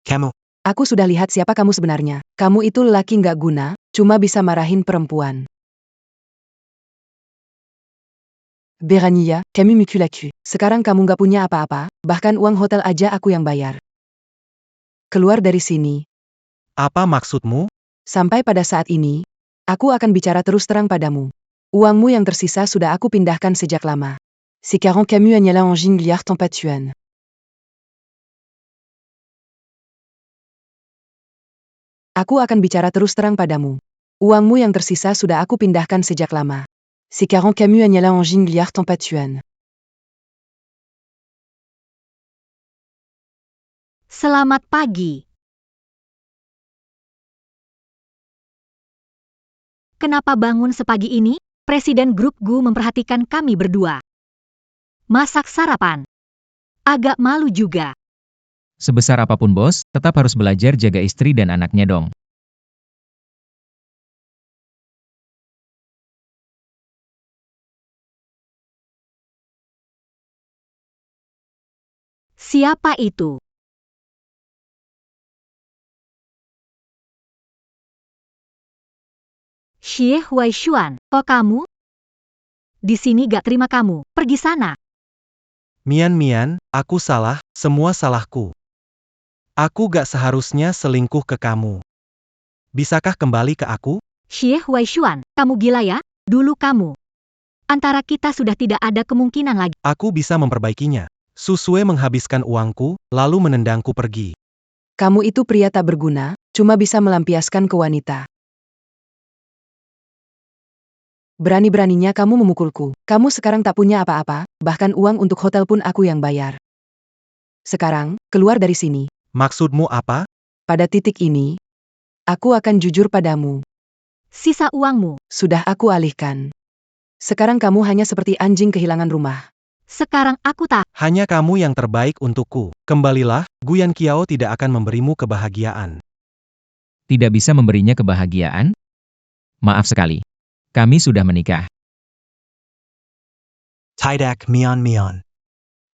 Kamu. Aku sudah lihat siapa kamu sebenarnya. Kamu itu lelaki nggak guna, cuma bisa marahin perempuan. Berania, kami mikulaku. Sekarang kamu nggak punya apa-apa, bahkan uang hotel aja aku yang bayar. Keluar dari sini. Apa maksudmu? Sampai pada saat ini, aku akan bicara terus terang padamu. Uangmu yang tersisa sudah aku pindahkan sejak lama. Si Caron Camus hanyalah un jingliard tempat tuan. Aku akan bicara terus terang padamu. Uangmu yang tersisa sudah aku pindahkan sejak lama. Si Caron Camus hanyalah un jingliard tempat tuan. Selamat pagi. Kenapa bangun sepagi ini? Presiden grup Gu memperhatikan kami berdua. Masak sarapan. Agak malu juga. Sebesar apapun bos, tetap harus belajar jaga istri dan anaknya dong. Siapa itu? Xie Hui Xuan, kok kamu? Di sini gak terima kamu, pergi sana. Mian, aku salah, semua salahku. Aku gak seharusnya selingkuh ke kamu. Bisakah kembali ke aku? Xie Hui Xuan, kamu gila ya? Dulu kamu. Antara kita sudah tidak ada kemungkinan lagi. Aku bisa memperbaikinya. Susue menghabiskan uangku, lalu menendangku pergi. Kamu itu pria tak berguna, cuma bisa melampiaskan ke wanita. Berani-beraninya kamu memukulku. Kamu sekarang tak punya apa-apa, bahkan uang untuk hotel pun aku yang bayar. Sekarang, keluar dari sini. Maksudmu apa? Pada titik ini, aku akan jujur padamu. Sisa uangmu. Sudah aku alihkan. Sekarang kamu hanya seperti anjing kehilangan rumah. Sekarang aku tak. Hanya kamu yang terbaik untukku. Kembalilah, Guyan Kiao tidak akan memberimu kebahagiaan. Tidak bisa memberinya kebahagiaan? Maaf sekali. Kami sudah menikah. Tidak Mian.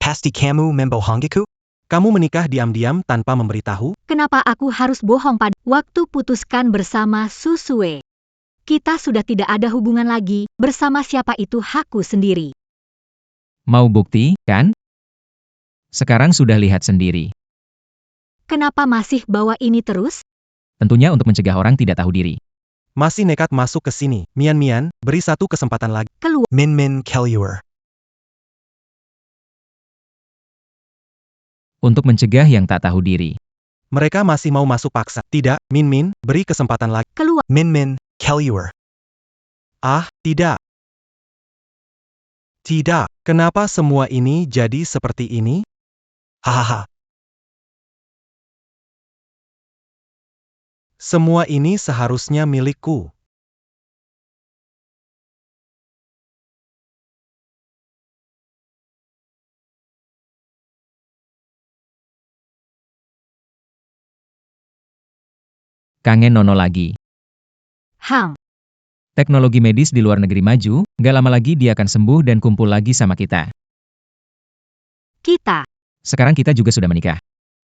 Pasti kamu membohongiku? Kamu menikah diam-diam tanpa memberitahu? Kenapa aku harus bohong pada waktu putuskan bersama Susue? Kita sudah tidak ada hubungan lagi, bersama siapa itu hakku sendiri. Mau bukti, kan? Sekarang sudah lihat sendiri. Kenapa masih bawa ini terus? Tentunya untuk mencegah orang tidak tahu diri. Masih nekat masuk ke sini. Mian, beri satu kesempatan lagi. Keluar. Min Kellier. untuk mencegah yang tak tahu diri. Mereka masih mau masuk paksa. Tidak, Min Min, beri kesempatan lagi. Keluar. Min Min, Kellier. Ah, tidak. Tidak, kenapa semua ini jadi seperti ini? Hahaha. Semua ini seharusnya milikku. Kangen Nono lagi. Hang. Teknologi medis di luar negeri maju, gak lama lagi dia akan sembuh dan kumpul lagi sama kita. Kita. Sekarang kita juga sudah menikah.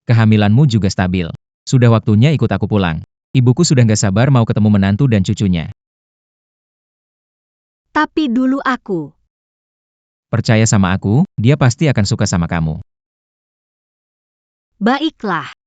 Kehamilanmu juga stabil. Sudah waktunya ikut aku pulang. Ibuku sudah gak sabar mau ketemu menantu dan cucunya. Tapi dulu aku. Percaya sama aku, dia pasti akan suka sama kamu. Baiklah.